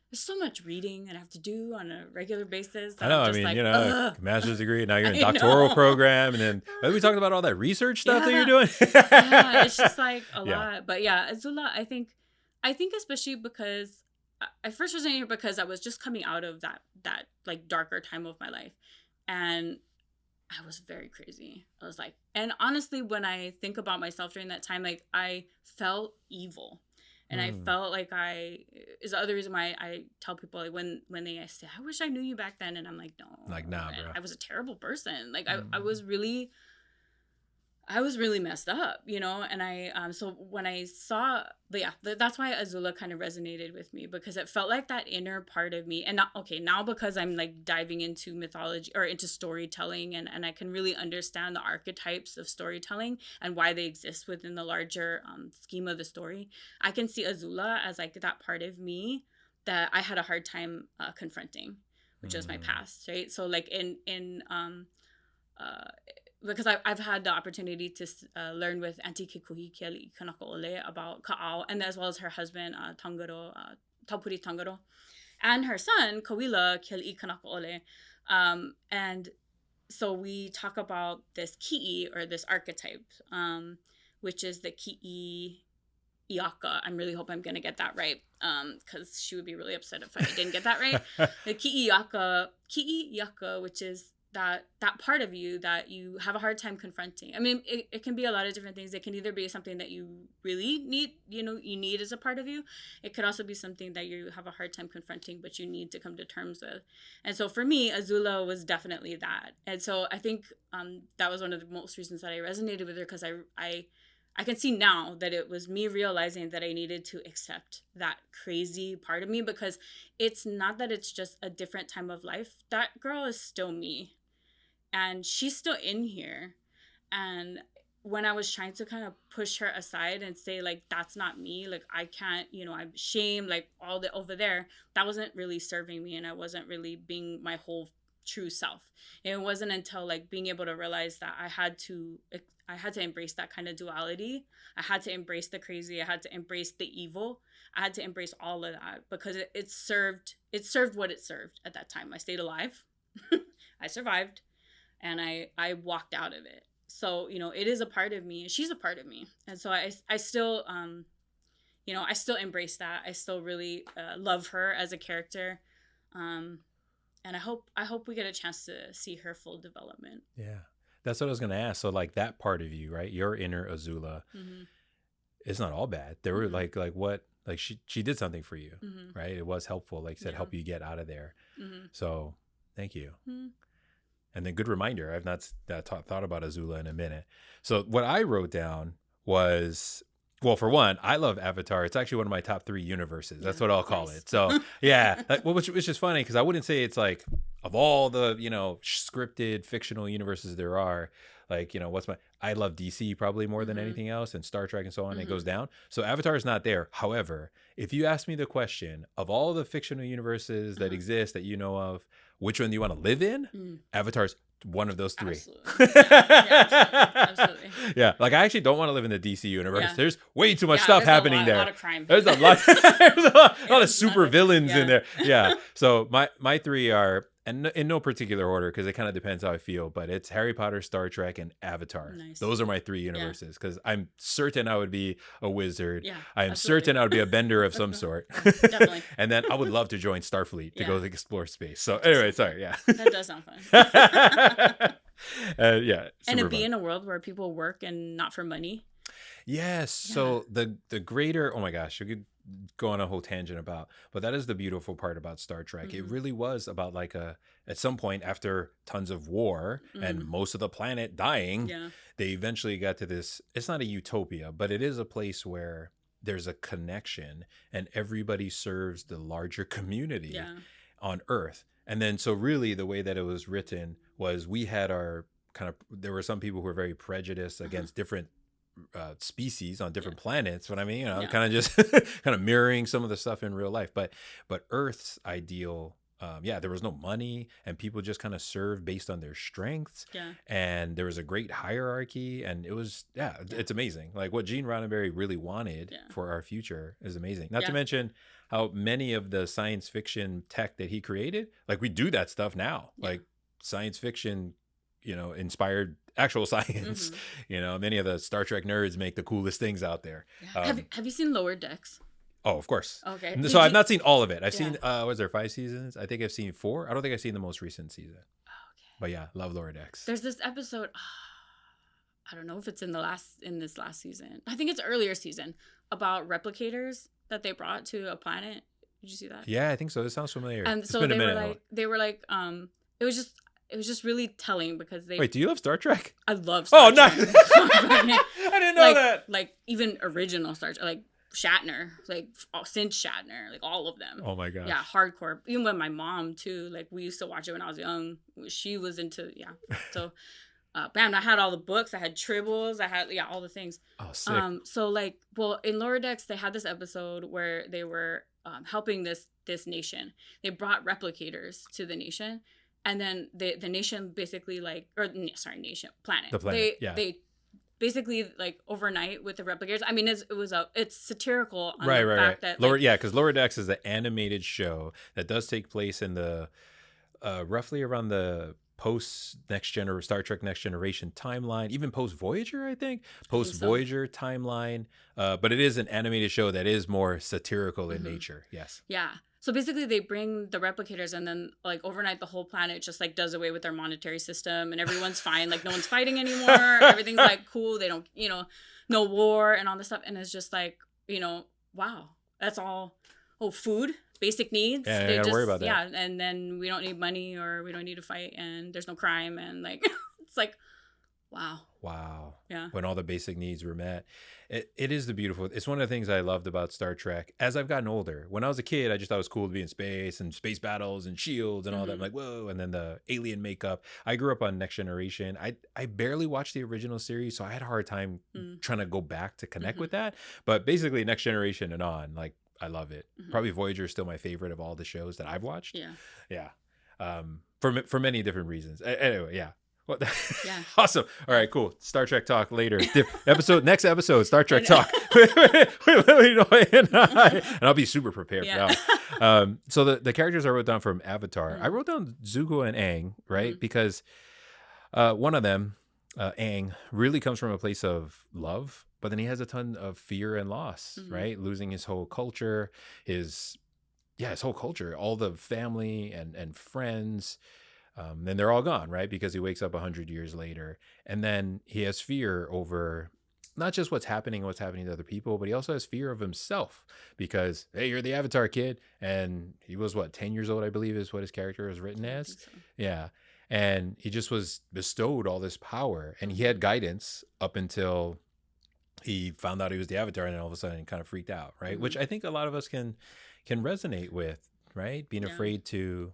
There's so much reading that I have to do on a regular basis. I know. Master's degree. Now you're in a doctoral program, and then we talked about all that research stuff that you're doing. Yeah, it's just like a lot. But yeah, Azula, I think especially because I first was in here because I was just coming out of that like darker time of my life, and I was very crazy. I was like, and honestly, when I think about myself during that time, like I felt evil. And I felt like is the other reason why I tell people, like, when they say, I wish I knew you back then. And I'm like, no. Like, nah, bro. I was a terrible person. Like, I was really messed up, and so when I saw, but yeah, that's why Azula kind of resonated with me, because it felt like that inner part of me. And now because I'm like diving into mythology or into storytelling, and I can really understand the archetypes of storytelling and why they exist within the larger scheme of the story, I can see Azula as like that part of me that I had a hard time confronting, which is my past, right? So like because I've had the opportunity to learn with Auntie Kikuhi Kiali Kanakaole about ka'au, and as well as her husband, Tangaro, Taupuri Tangaro, and her son, Kawila Kiali Kanakaole. And so we talk about this ki'i, or this archetype, which is the ki'i Iaka. I really hope I'm going to get that right, because she would be really upset if I didn't get that right. The ki'i Iaka, which is that part of you that you have a hard time confronting. I mean, it can be a lot of different things. It can either be something that you really need, you need as a part of you. It could also be something that you have a hard time confronting, but you need to come to terms with. And so for me, Azula was definitely that. And so I think that was one of the most reasons that I resonated with her, because I can see now that it was me realizing that I needed to accept that crazy part of me, because it's not that it's just a different time of life. That girl is still me. And she's still in here. And when I was trying to kind of push her aside and say, like, that's not me, like, I can't, I'm ashamed, like, all the over there, that wasn't really serving me. And I wasn't really being my whole true self. And it wasn't until, like, being able to realize that I had to embrace that kind of duality. I had to embrace the crazy. I had to embrace the evil. I had to embrace all of that, because it served what it served at that time. I stayed alive. I survived. And I walked out of it. So, it is a part of me. She's a part of me. And so I still, I still embrace that. I still really love her as a character. And I hope we get a chance to see her full development. Yeah. That's what I was going to ask. So, like, that part of you, right? Your inner Azula, it's not all bad. There were like what, like she did something for you, right? It was helpful. Like you said, help you get out of there. So thank you. And then good reminder. I've not thought about Azula in a minute. So what I wrote down was, well, for one, I love Avatar. It's actually one of my top 3 universes. That's what I'll call it. So yeah, which is funny, because I wouldn't say it's like, of all the, scripted fictional universes there are, like, I love DC probably more than anything else, and Star Trek and so on. It goes down. So Avatar is not there. However, if you ask me the question of all the fictional universes that exist that you know of, which one do you want to live in? Avatar's one of those 3. Absolutely. Yeah, absolutely. Yeah, like I actually don't want to live in the DC universe. Yeah. There's way too much stuff happening there. A lot of crime. There's a lot of super villains in there. Yeah. So my 3 are, and in no particular order, because it kind of depends how I feel, but it's Harry Potter, Star Trek, and Avatar. Nice. Those are my 3 universes, because I'm certain I would be a wizard. Yeah, I am certain I would be a bender of some sort. Definitely. And then I would love to join Starfleet to go explore space. So anyway, sorry. Yeah. That does sound fun. Yeah. And to be in a world where people work and not for money. Yes. Yeah. So the greater, oh my gosh, you could go on a whole tangent about, but that is the beautiful part about Star Trek. It really was about like at some point, after tons of war and most of the planet dying, they eventually got to this, it's not a utopia, but it is a place where there's a connection and everybody serves the larger community on Earth. And then, so really the way that it was written was, we had our kind of, there were some people who were very prejudiced against different species on different planets, what I mean, kind of just kind of mirroring some of the stuff in real life, but Earth's ideal, there was no money, and people just kind of served based on their strengths, and there was a great hierarchy, and it was it's amazing. Like what Gene Roddenberry really wanted for our future is amazing. Not to mention how many of the science fiction tech that he created, like we do that stuff now, like science fiction, inspired actual science. Many of the Star Trek nerds make the coolest things out there. Have you seen Lower Decks? Oh, of course. Okay. So I've not seen all of it. I've seen, was there 5 seasons? I think I've seen 4. I don't think I've seen the most recent season. Okay. But yeah, love Lower Decks. There's this episode, I don't know if it's in this last season. I think it's earlier season, about replicators that they brought to a planet. Did you see that? Yeah, I think so. This sounds familiar. And so they were like, it was just really telling, because they... Wait, do you love Star Trek? I love Star Trek. Nice. I didn't know that. Like, even original Star Trek, like Shatner, like since Shatner, like all of them. Oh my gosh. Yeah, hardcore. Even with my mom too, like we used to watch it when I was young. She was into, So, bam, I had all the books. I had Tribbles. I had, all the things. Oh, sick. So like, well, in Lower Decks, they had this episode where they were helping this nation. They brought replicators to the nation. And then the nation basically planet. The planet, They basically like overnight with the replicators. I mean, it's satirical on the fact that because Lower Decks is an animated show that does take place in the roughly around the post Star Trek Next Generation timeline, even post Voyager, I think post Voyager timeline. But it is an animated show that is more satirical in nature. Yes. Yeah. So basically they bring the replicators, and then like overnight the whole planet just like does away with their monetary system, and everyone's fine. Like no one's fighting anymore. Everything's like cool. They don't, no war and all this stuff. And it's just like, wow, that's all. Oh, food, basic needs. Yeah, I They gotta just, worry about that. yeah. And then we don't need money, or we don't need to fight, and there's no crime. And like, it's like, wow. Wow. Yeah. When all the basic needs were met. It is the beautiful. It's one of the things I loved about Star Trek as I've gotten older. When I was a kid, I just thought it was cool to be in space and space battles and shields and all that. I'm like, whoa. And then the alien makeup. I grew up on Next Generation. I barely watched the original series, so I had a hard time trying to go back to connect with that. But basically, Next Generation and on, like, I love it. Probably Voyager is still my favorite of all the shows that I've watched. Yeah. Yeah. For many different reasons. Anyway, yeah. What? Yeah. Awesome. All right, cool. Star Trek talk later. Next episode, Star Trek talk. and I'll be super prepared for that. So the characters I wrote down from Avatar, I wrote down Zuko and Aang, right? Because one of them, Aang, really comes from a place of love, but then he has a ton of fear and loss, right? Losing his whole culture, his whole culture, all the family and friends. Then they're all gone, right? Because he wakes up 100 years later. And then he has fear over not just what's happening to other people, but he also has fear of himself because, hey, you're the Avatar kid. And he was, 10 years old, I believe is what his character was written as. So. Yeah. And he just was bestowed all this power. And he had guidance up until he found out he was the Avatar, and then all of a sudden kind of freaked out, right? Which I think a lot of us can resonate with, right? Being afraid to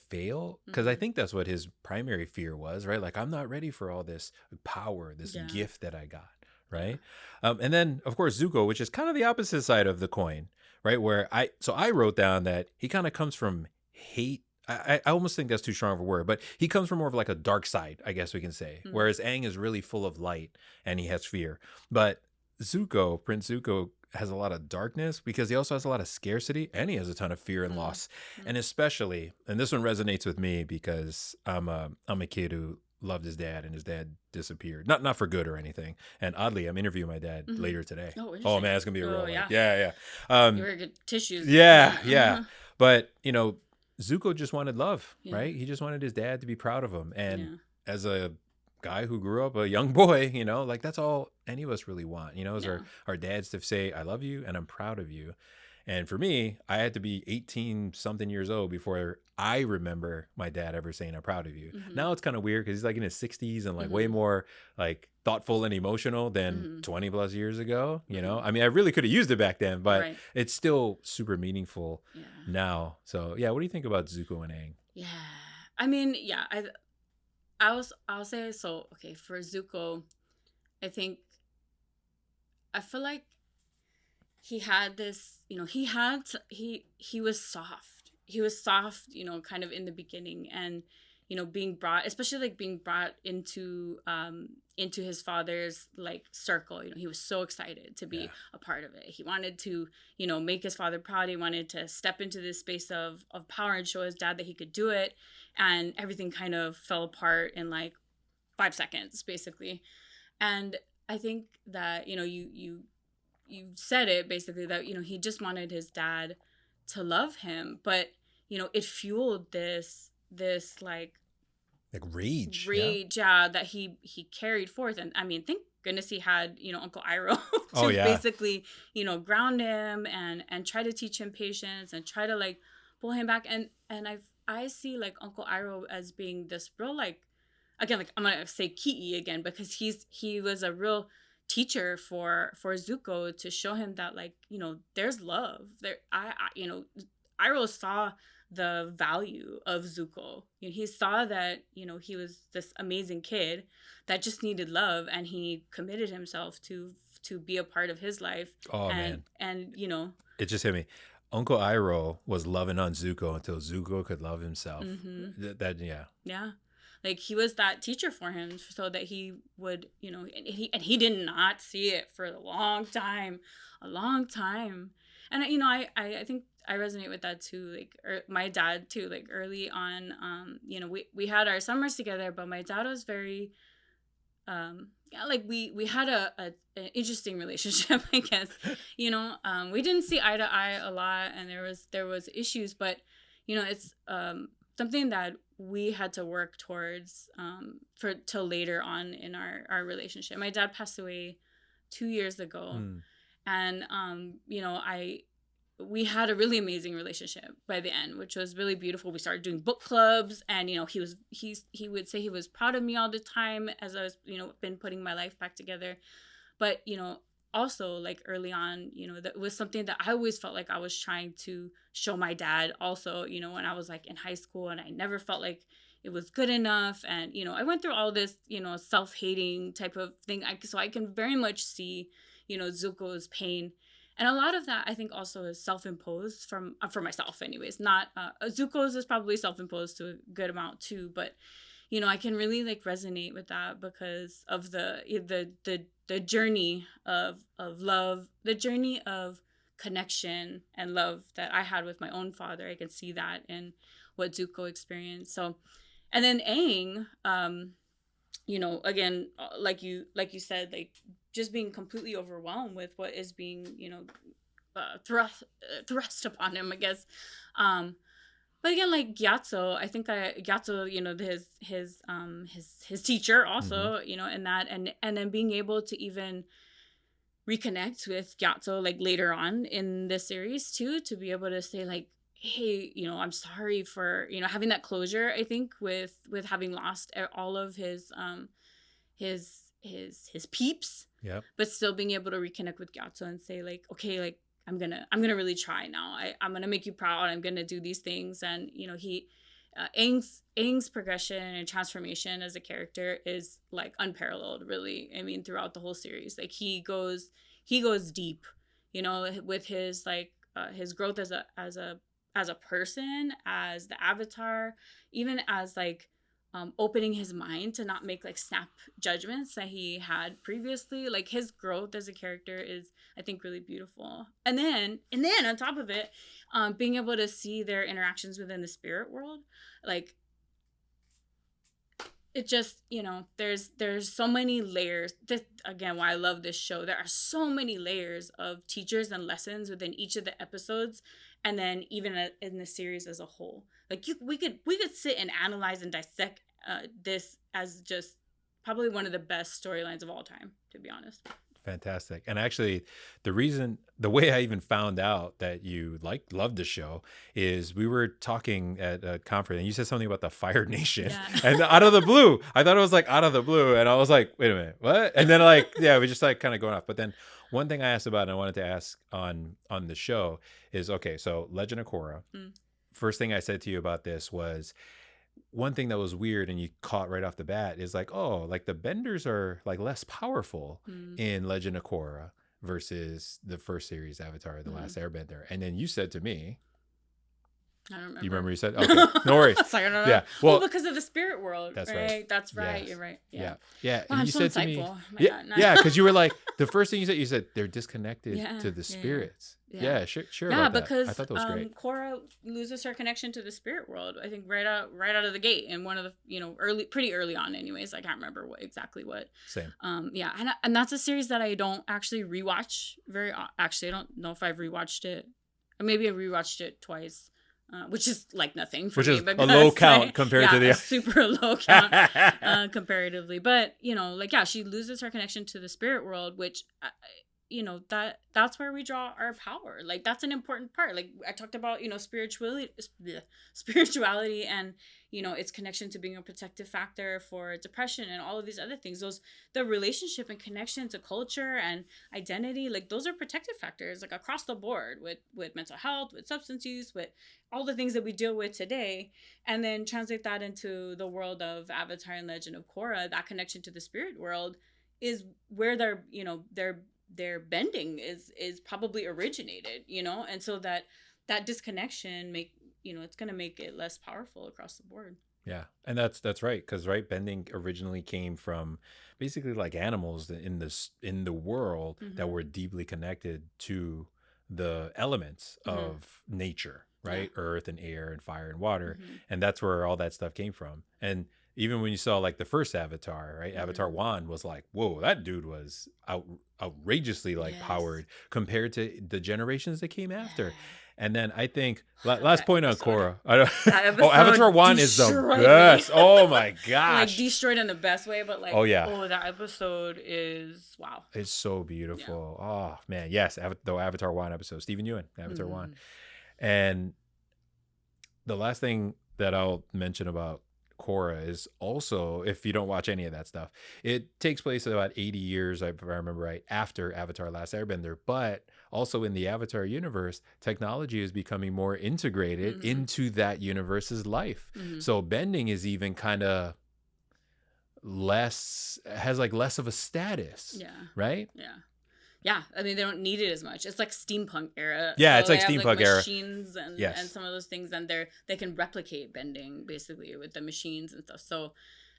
fail, because I think that's what his primary fear was, right? Like, I'm not ready for all this power, this gift that I got, right? And then of course Zuko, which is kind of the opposite side of the coin, right? Where I wrote down that he kind of comes from hate. I almost think that's too strong of a word, but he comes from more of like a dark side, I guess we can say. Whereas Aang is really full of light and he has fear. But Zuko, Prince Zuko, has a lot of darkness because he also has a lot of scarcity, and he has a ton of fear and loss. And especially, and this one resonates with me because I'm a kid who loved his dad, and his dad disappeared, not for good or anything. And oddly, I'm interviewing my dad later today. Oh man, it's gonna be a real one. Yeah. You were good tissues. Yeah. But Zuko just wanted love, right? He just wanted his dad to be proud of him. And as a guy who grew up a young boy, like that's all any of us really want, is our dads to say, I love you and I'm proud of you. And for me, I had to be 18 something years old before I remember my dad ever saying, I'm proud of you. Now it's kind of weird because he's like in his 60s and like way more like thoughtful and emotional than 20 plus years ago. I mean, I really could have used it back then, but it's still super meaningful now. So yeah, what do you think about Zuko and Aang? Yeah, I mean, I'll say so. Okay, for Zuko, I feel like he had this, he was soft. He was soft, kind of in the beginning, and being brought into his father's like circle. He was so excited to be a part of it. He wanted to, make his father proud. He wanted to step into this space of power and show his dad that he could do it. And everything kind of fell apart in like 5 seconds, basically. And I think that, you said it basically, that, he just wanted his dad to love him, but, it fueled this like rage, that he carried forth. And I mean, thank goodness he had, Uncle Iroh to basically, ground him and try to teach him patience and try to like pull him back. And I see like Uncle Iroh as being this real, like, again, like I'm gonna say Ki'i again, because he was a real teacher for Zuko to show him that, like, there's love there. Iroh saw the value of Zuko. He saw that, he was this amazing kid that just needed love, and he committed himself to be a part of his life. Oh, man. And it just hit me. Uncle Iroh was loving on Zuko until Zuko could love himself. Yeah. Like, he was that teacher for him so that he would, and he did not see it for a long time. And, I think I resonate with that too. Like, my dad too, like early on, we had our summers together, but my dad was very, yeah, like we had an interesting relationship, I guess. We didn't see eye to eye a lot, and there was issues, but it's something that we had to work towards for till later on in our relationship. My dad passed away 2 years ago, and we had a really amazing relationship by the end, which was really beautiful. We started doing book clubs, and he would say he was proud of me all the time as I was been putting my life back together. But also, like, early on, that was something that I always felt like I was trying to show my dad also, when I was like in high school, and I never felt like it was good enough. And I went through all this self-hating type of thing, so I can very much see Zuko's pain. And a lot of that, I think, also is self-imposed for myself, anyways. Not Zuko's is probably self-imposed to a good amount too, but I can really like resonate with that because of the journey of love, the journey of connection and love that I had with my own father. I can see that in what Zuko experienced. So, and then Aang, again, like you said, like, just being completely overwhelmed with what is being, thrust upon him, I guess. But again, like Gyatso, I think Gyatso, his teacher also, and that, and then being able to even reconnect with Gyatso like later on in this series too, to be able to say like, hey, I'm sorry for, having that closure, I think, with having lost all of his peeps. Yeah. But still being able to reconnect with Gyatso and say like, okay, like I'm gonna really try now. I'm gonna make you proud. I'm gonna do these things. And Aang's progression and transformation as a character is like unparalleled, really. I mean, throughout the whole series, like he goes deep, with his like his growth as a person, as the Avatar, even as like opening his mind to not make like snap judgments that he had previously. Like his growth as a character is, I think, really beautiful. And then on top of it, being able to see their interactions within the spirit world, like it just, there's so many layers. This, again, why I love this show. There are so many layers of teachers and lessons within each of the episodes, and then even in the series as a whole. Like we could sit and analyze and dissect this as just probably one of the best storylines of all time, to be honest. Fantastic. And actually, the way I even found out that you loved the show is we were talking at a conference and you said something about the Fire Nation. Yeah. And out of the blue, I thought it was like out of the blue. And I was like, wait a minute, what? And then we just like kind of going off. But then one thing I asked about and I wanted to ask on the show is, okay, so Legend of Korra. First thing I said to you about this was, one thing that was weird and you caught right off the bat is like, oh, like the benders are like less powerful in Legend of Korra versus the first series, Avatar the Last Airbender. And then you said to me, I don't remember. You remember you said? Okay, no worries. Like, I don't know. Yeah. Well, because of the spirit world. That's right. right. That's right. Yes. You're right. Yeah. Well, And I'm you so said to insightful. me, God, because you were like, the first thing you said they're disconnected to the spirits. Yeah. Sure. Yeah, about because that. I thought that was great. Korra loses her connection to the spirit world, I think, right out of the gate, in one of the pretty early on, anyways. I can't remember exactly what. Same. And that's a series that I don't actually rewatch actually. I don't know if I've rewatched it. Maybe I rewatched it twice. Which is like nothing for me. Which is a low count compared to the a super low count comparatively. But she loses her connection to the spirit world, which that's where we draw our power. Like that's an important part. Like I talked about, spirituality and its connection to being a protective factor for depression and all of these other things. The relationship and connection to culture and identity, like those are protective factors, like across the board with mental health, with substance use, with all the things that we deal with today. And then translate that into the world of Avatar and Legend of Korra. That connection to the spirit world is where their bending is probably originated, and so that disconnection it's going to make it less powerful across the board. Yeah, and that's right, because bending originally came from basically like animals in the world that were deeply connected to the elements of nature, right? Earth and air and fire and water, and that's where all that stuff came from. And even when you saw like the first Avatar, right? Avatar Mm-hmm. 1 was like, whoa, that dude was outrageously like Yes. powered compared to the generations that came after. Yeah. And then I think last That point on episode. Korra. I don't, That oh, Avatar episode 1 is the destroyed me. best. Oh my Like gosh. destroyed in the best way, but like, Oh yeah. oh, that episode is wow. It's so Yeah. beautiful. Oh man, yes, the Avatar 1 episode, Stephen Ewan, Avatar 1. Mm-hmm. And the last thing that I'll mention about Korra is also, if you don't watch any of that stuff, it takes place about 80 years, if I remember right, after Avatar Last Airbender. But also in the Avatar universe, technology is becoming more integrated Mm-hmm. into that universe's life. Mm-hmm. So bending is even kind of has like less of a status, Yeah. right? Yeah. Yeah, I mean they don't need it as much. It's like steampunk era. Yeah, so it's like they have, steampunk era. machines and Yes. some of those things, and they can replicate bending basically with the machines and stuff.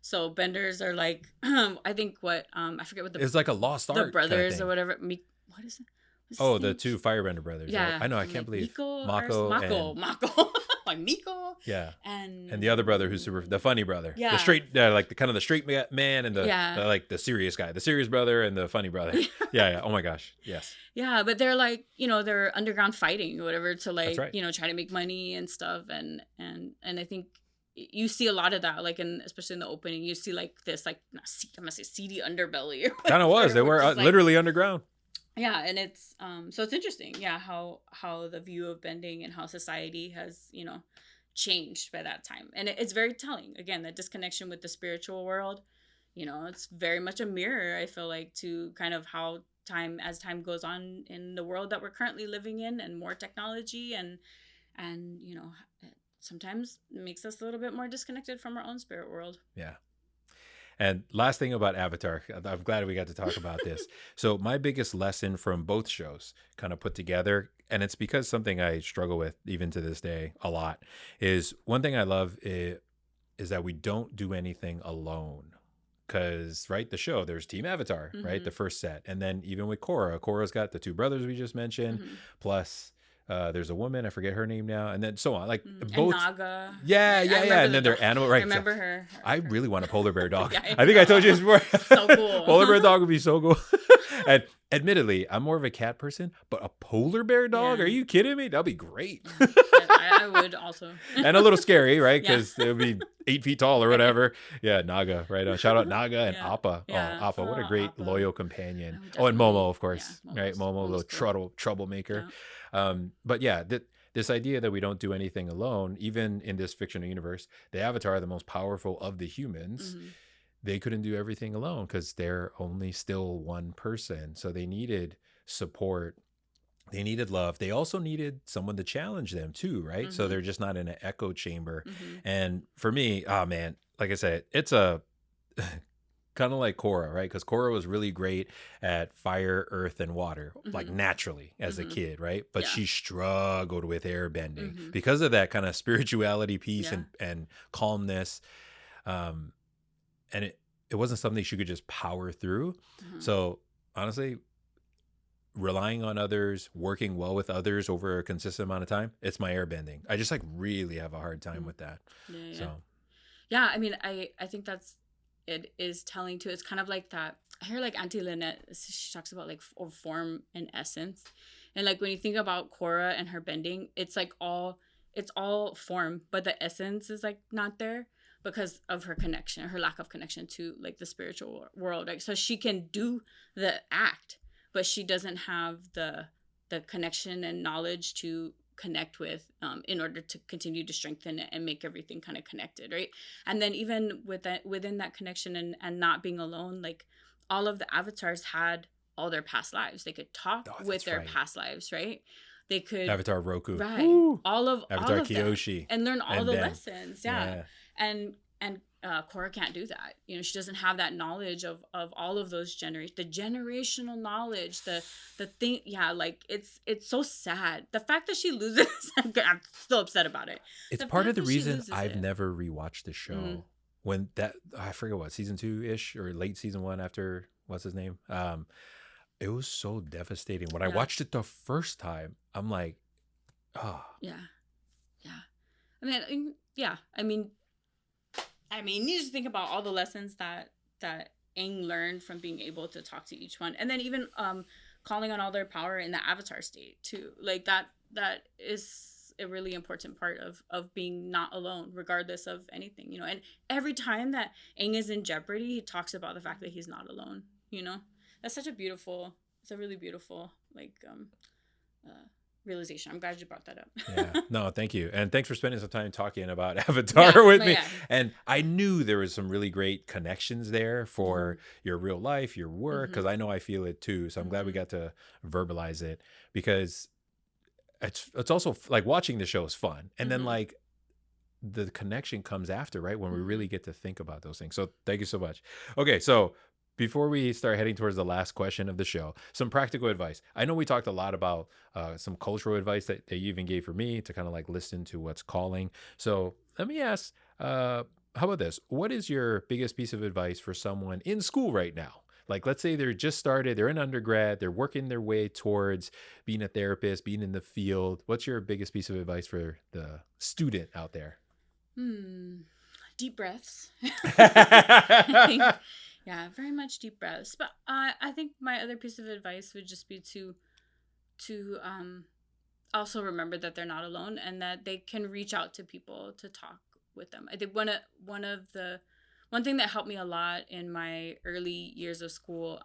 So benders are like I think what I forget what It's like a lost art. the brothers thing. or whatever. What is it? What's his Oh, the name? two Firebender brothers. Yeah, I know. I and, can't like, believe Mako, and Mako, like Miko, yeah, and the other brother who's the funny brother. Yeah. The straight, like the kind of the straight man and the Yeah. like the serious guy, the serious brother and the funny brother. Yeah. Oh my gosh. Yes. Yeah, but they're like, they're underground fighting or whatever to like, right. Try to make money and stuff. And I think you see a lot of that, like especially in the opening, you see like this, like, I'm gonna say seedy underbelly. Kind of was. They were just, like, literally underground. Yeah. And it's, so it's interesting. Yeah. How the view of bending and how society has, changed by that time. And it's very telling, again, that disconnection with the spiritual world, it's very much a mirror, I feel like, to kind of how as time goes on in the world that we're currently living in, and more technology and it sometimes makes us a little bit more disconnected from our own spirit world. Yeah. And last thing about Avatar, I'm glad we got to talk about this. So my biggest lesson from both shows kind of put together, and it's because something I struggle with even to this day a lot, is one thing I love is that we don't do anything alone. Because, right, the show, there's Team Avatar, right, the first set. And then even with Korra's got the two brothers we just mentioned, plus there's a woman, I forget her name now, and then so on. Like both. And Naga. Yeah. And then they're animal, right? I remember her. I really want a polar bear dog. Yeah, I think I told you this before. So cool. Polar bear dog would be so cool. And admittedly, I'm more of a cat person, but a polar bear dog? Yeah. Are you kidding me? That'd be great. I would also. And a little scary, right? Yeah. Because it would be 8 feet tall or whatever. Yeah, Naga, right? Shout out Naga and Yeah. Appa. Yeah. Oh, Appa, what a great Appa. loyal companion. Oh, Oh, and definitely. Momo, of course, Yeah, right? Momo, Momo's little cool. troublemaker. But yeah, this idea that we don't do anything alone, even in this fictional universe, the Avatar, the most powerful of the humans, they couldn't do everything alone because they're only still one person. So they needed support. They needed love. They also needed someone to challenge them too, right? So they're just not in an echo chamber. And for me, oh man, like I said, it's a kind of like Korra, right? Because Korra was really great at fire, earth, and water, like naturally as a kid, right? But Yeah. she struggled with airbending because of that kind of spirituality piece Yeah. and calmness. And it wasn't something she could just power through. So honestly, relying on others, working well with others over a consistent amount of time, it's my airbending. I just like really have a hard time with that. Yeah. So Yeah, I mean, I think it is telling too. It's kind of like that. I hear like Auntie Lynette, she talks about like form and essence. And like when you think about Korra and her bending, it's like it's all form, but the essence is like not there because of her lack of connection to like the spiritual world. Like, so she can do the act, but she doesn't have the connection and knowledge to connect with in order to continue to strengthen it and make everything kind of connected, right? And then even within that connection and not being alone, like all of the avatars had all their past lives. They could talk with their past lives, right? They could Avatar Roku, right? Woo! all of Avatar them, Kyoshi, and learn all and the Ben. lessons, and Korra can't do that. She doesn't have that knowledge of all of those the generational knowledge, the thing. Yeah, like it's so sad. The fact that she loses, I'm still upset about it. It's The part of fact the that she reason loses I've it. never rewatched the show. When I forget what, season 2-ish or late season 1 after, what's his name? It was so devastating. When I watched it the first time, I'm like, oh. Yeah. I mean, I mean, you just think about all the lessons that Aang learned from being able to talk to each one, and then even calling on all their power in the Avatar state too. Like that is a really important part of being not alone, regardless of anything, you know. And every time that Aang is in jeopardy, he talks about the fact that he's not alone. You know, that's such a beautiful. It's a really beautiful uh, realization. I'm glad you brought that up. Yeah. No, thank you. And thanks for spending some time talking about Avatar with me. Yeah. And I knew there was some really great connections there for your real life, your work, because I know I feel it too. So I'm glad we got to verbalize it, because it's also like watching the show is fun. And then like the connection comes after, right? When we really get to think about those things. So thank you so much. Okay. So before we start heading towards the last question of the show, some practical advice. I know we talked a lot about some cultural advice that you even gave for me to kind of like listen to what's calling. So let me ask, how about this? What is your biggest piece of advice for someone in school right now? Like, let's say they're just started, they're in undergrad, they're working their way towards being a therapist, being in the field. What's your biggest piece of advice for the student out there? Deep breaths. I think, yeah, very much deep breaths. But I think my other piece of advice would just be to also remember that they're not alone, and that they can reach out to people to talk with them. I think one thing that helped me a lot in my early years of school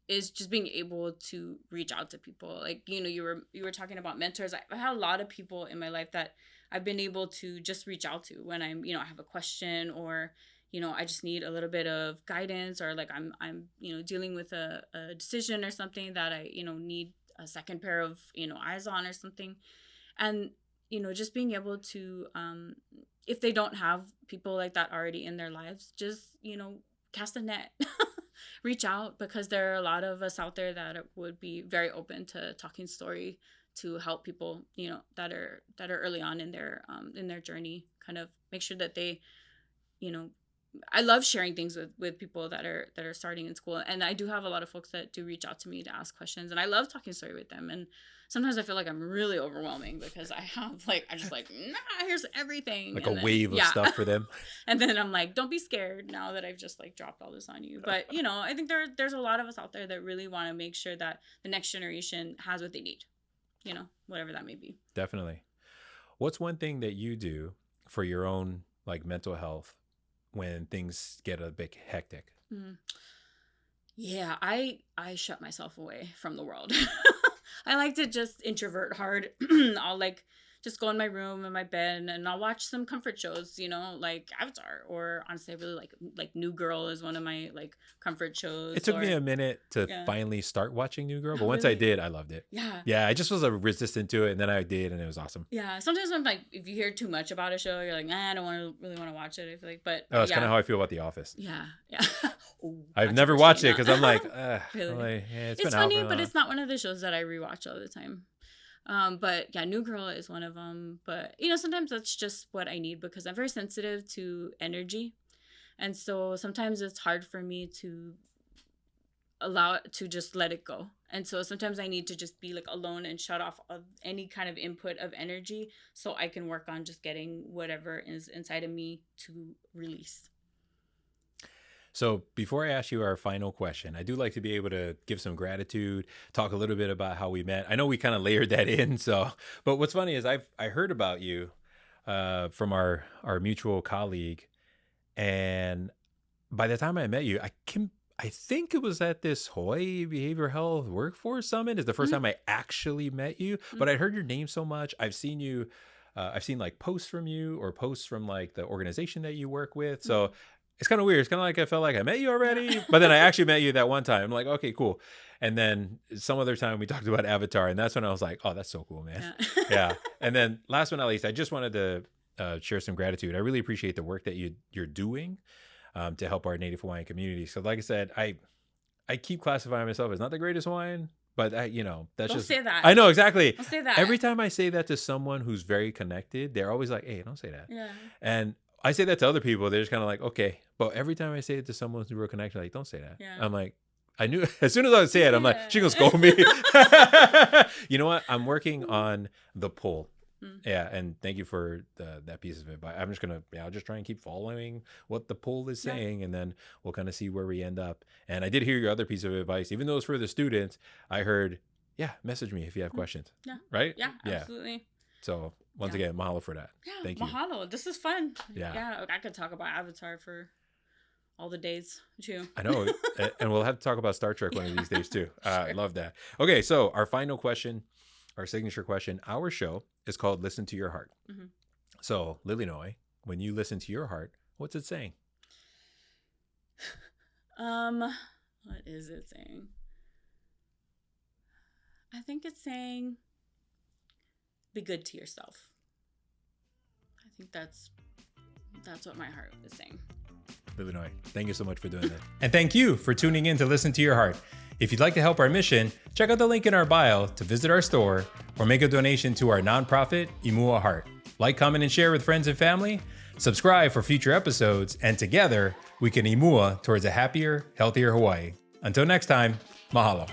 is just being able to reach out to people. Like, you know, you were talking about mentors. I had a lot of people in my life that I've been able to just reach out to when I'm, you know, I have a question, or, you know, I just need a little bit of guidance, or like I'm you know, dealing with a decision or something that I, you know, need a second pair of, you know, eyes on or something. And, you know, just being able to, if they don't have people like that already in their lives, just, you know, cast a net. Reach out, because there are a lot of us out there that would be very open to talking story to help people, you know, that are early on in their journey. Kind of make sure that they, you know, I love sharing things with people that are starting in school, and I do have a lot of folks that do reach out to me to ask questions, and I love talking story with them. And sometimes I feel like I'm really overwhelming, because I just like, nah, here's everything, like and a wave of stuff for them. And then I'm like, don't be scared now that I've just like dropped all this on you. But, you know, I think there's a lot of us out there that really want to make sure that the next generation has what they need, you know, whatever that may be. Definitely. What's one thing that you do for your own like mental health when things get a bit hectic? Yeah, I shut myself away from the world. I like to just introvert hard. I'll like just go in my room in my bed, and I'll watch some comfort shows, you know, like Avatar, or honestly I really like New Girl is one of my like comfort shows. It took me a minute to finally start watching New Girl, but once I did, I loved it. Yeah, I just was resistant to it, and then I did, and it was awesome. Yeah, sometimes I'm like, if you hear too much about a show, you're like, I don't really want to watch it. I feel like, but that's kind of how I feel about The Office. Yeah. Ooh, I've never watched it because I'm like, really? Like, it's funny, but it's not one of the shows that I rewatch all the time. But yeah, New Girl is one of them. But, you know, sometimes that's just what I need, because I'm very sensitive to energy. And so sometimes it's hard for me to allow it to just let it go. And so sometimes I need to just be like alone and shut off of any kind of input of energy, so I can work on just getting whatever is inside of me to release. So before I ask you our final question, I do like to be able to give some gratitude, talk a little bit about how we met. I know we kind of layered that in. But what's funny is I heard about you from our mutual colleague. And by the time I met you, I think it was at this Hawaii Behavioral Health Workforce Summit is the first time I actually met you. But I heard your name so much. I've seen you. I've seen like posts from you, or posts from like the organization that you work with. So it's kind of weird. It's kind of like I felt like I met you already, but then I actually met you that one time. I'm like, okay, cool. And then some other time we talked about Avatar, and that's when I was like, oh, that's so cool, man. Yeah. And then last but not least, I just wanted to share some gratitude. I really appreciate the work that you're doing to help our Native Hawaiian community. So like I said, I keep classifying myself as not the greatest Hawaiian, but you know, that's don't just, say that. I know exactly. Don't say that. Every time I say that to someone who's very connected, they're always like, hey, don't say that. Yeah. And I say that to other people, they're just kind of like, okay. But every time I say it to someone who's real connected, like, don't say that. Yeah. I'm like, I knew as soon as I would say it, I'm like, she gonna scold me. You know what? I'm working on the pull. Yeah, and thank you for that piece of advice. I'm just gonna, I'll just try and keep following what the poll is saying, and then we'll kind of see where we end up. And I did hear your other piece of advice, even though it's for the students. I heard, message me if you have questions. Yeah. Right? Yeah, absolutely. So once again, mahalo for that. Yeah, thank you. Mahalo. This is fun. Yeah. I could talk about Avatar for all the days too. I know. And we'll have to talk about Star Trek one of these days too. I love that. Okay, so our final question, our signature question, our show is called Listen to Your Heart. So, Lilinoe, when you listen to your heart, what's it saying? What is it saying? I think it's saying be good to yourself. I think that's what my heart is saying. Lilinoe, thank you so much for doing that. And thank you for tuning in to Listen to Your Heart. If you'd like to help our mission, check out the link in our bio to visit our store or make a donation to our nonprofit, Imua Heart. Like, comment, and share with friends and family. Subscribe for future episodes, and together we can Imua towards a happier, healthier Hawaii. Until next time, mahalo.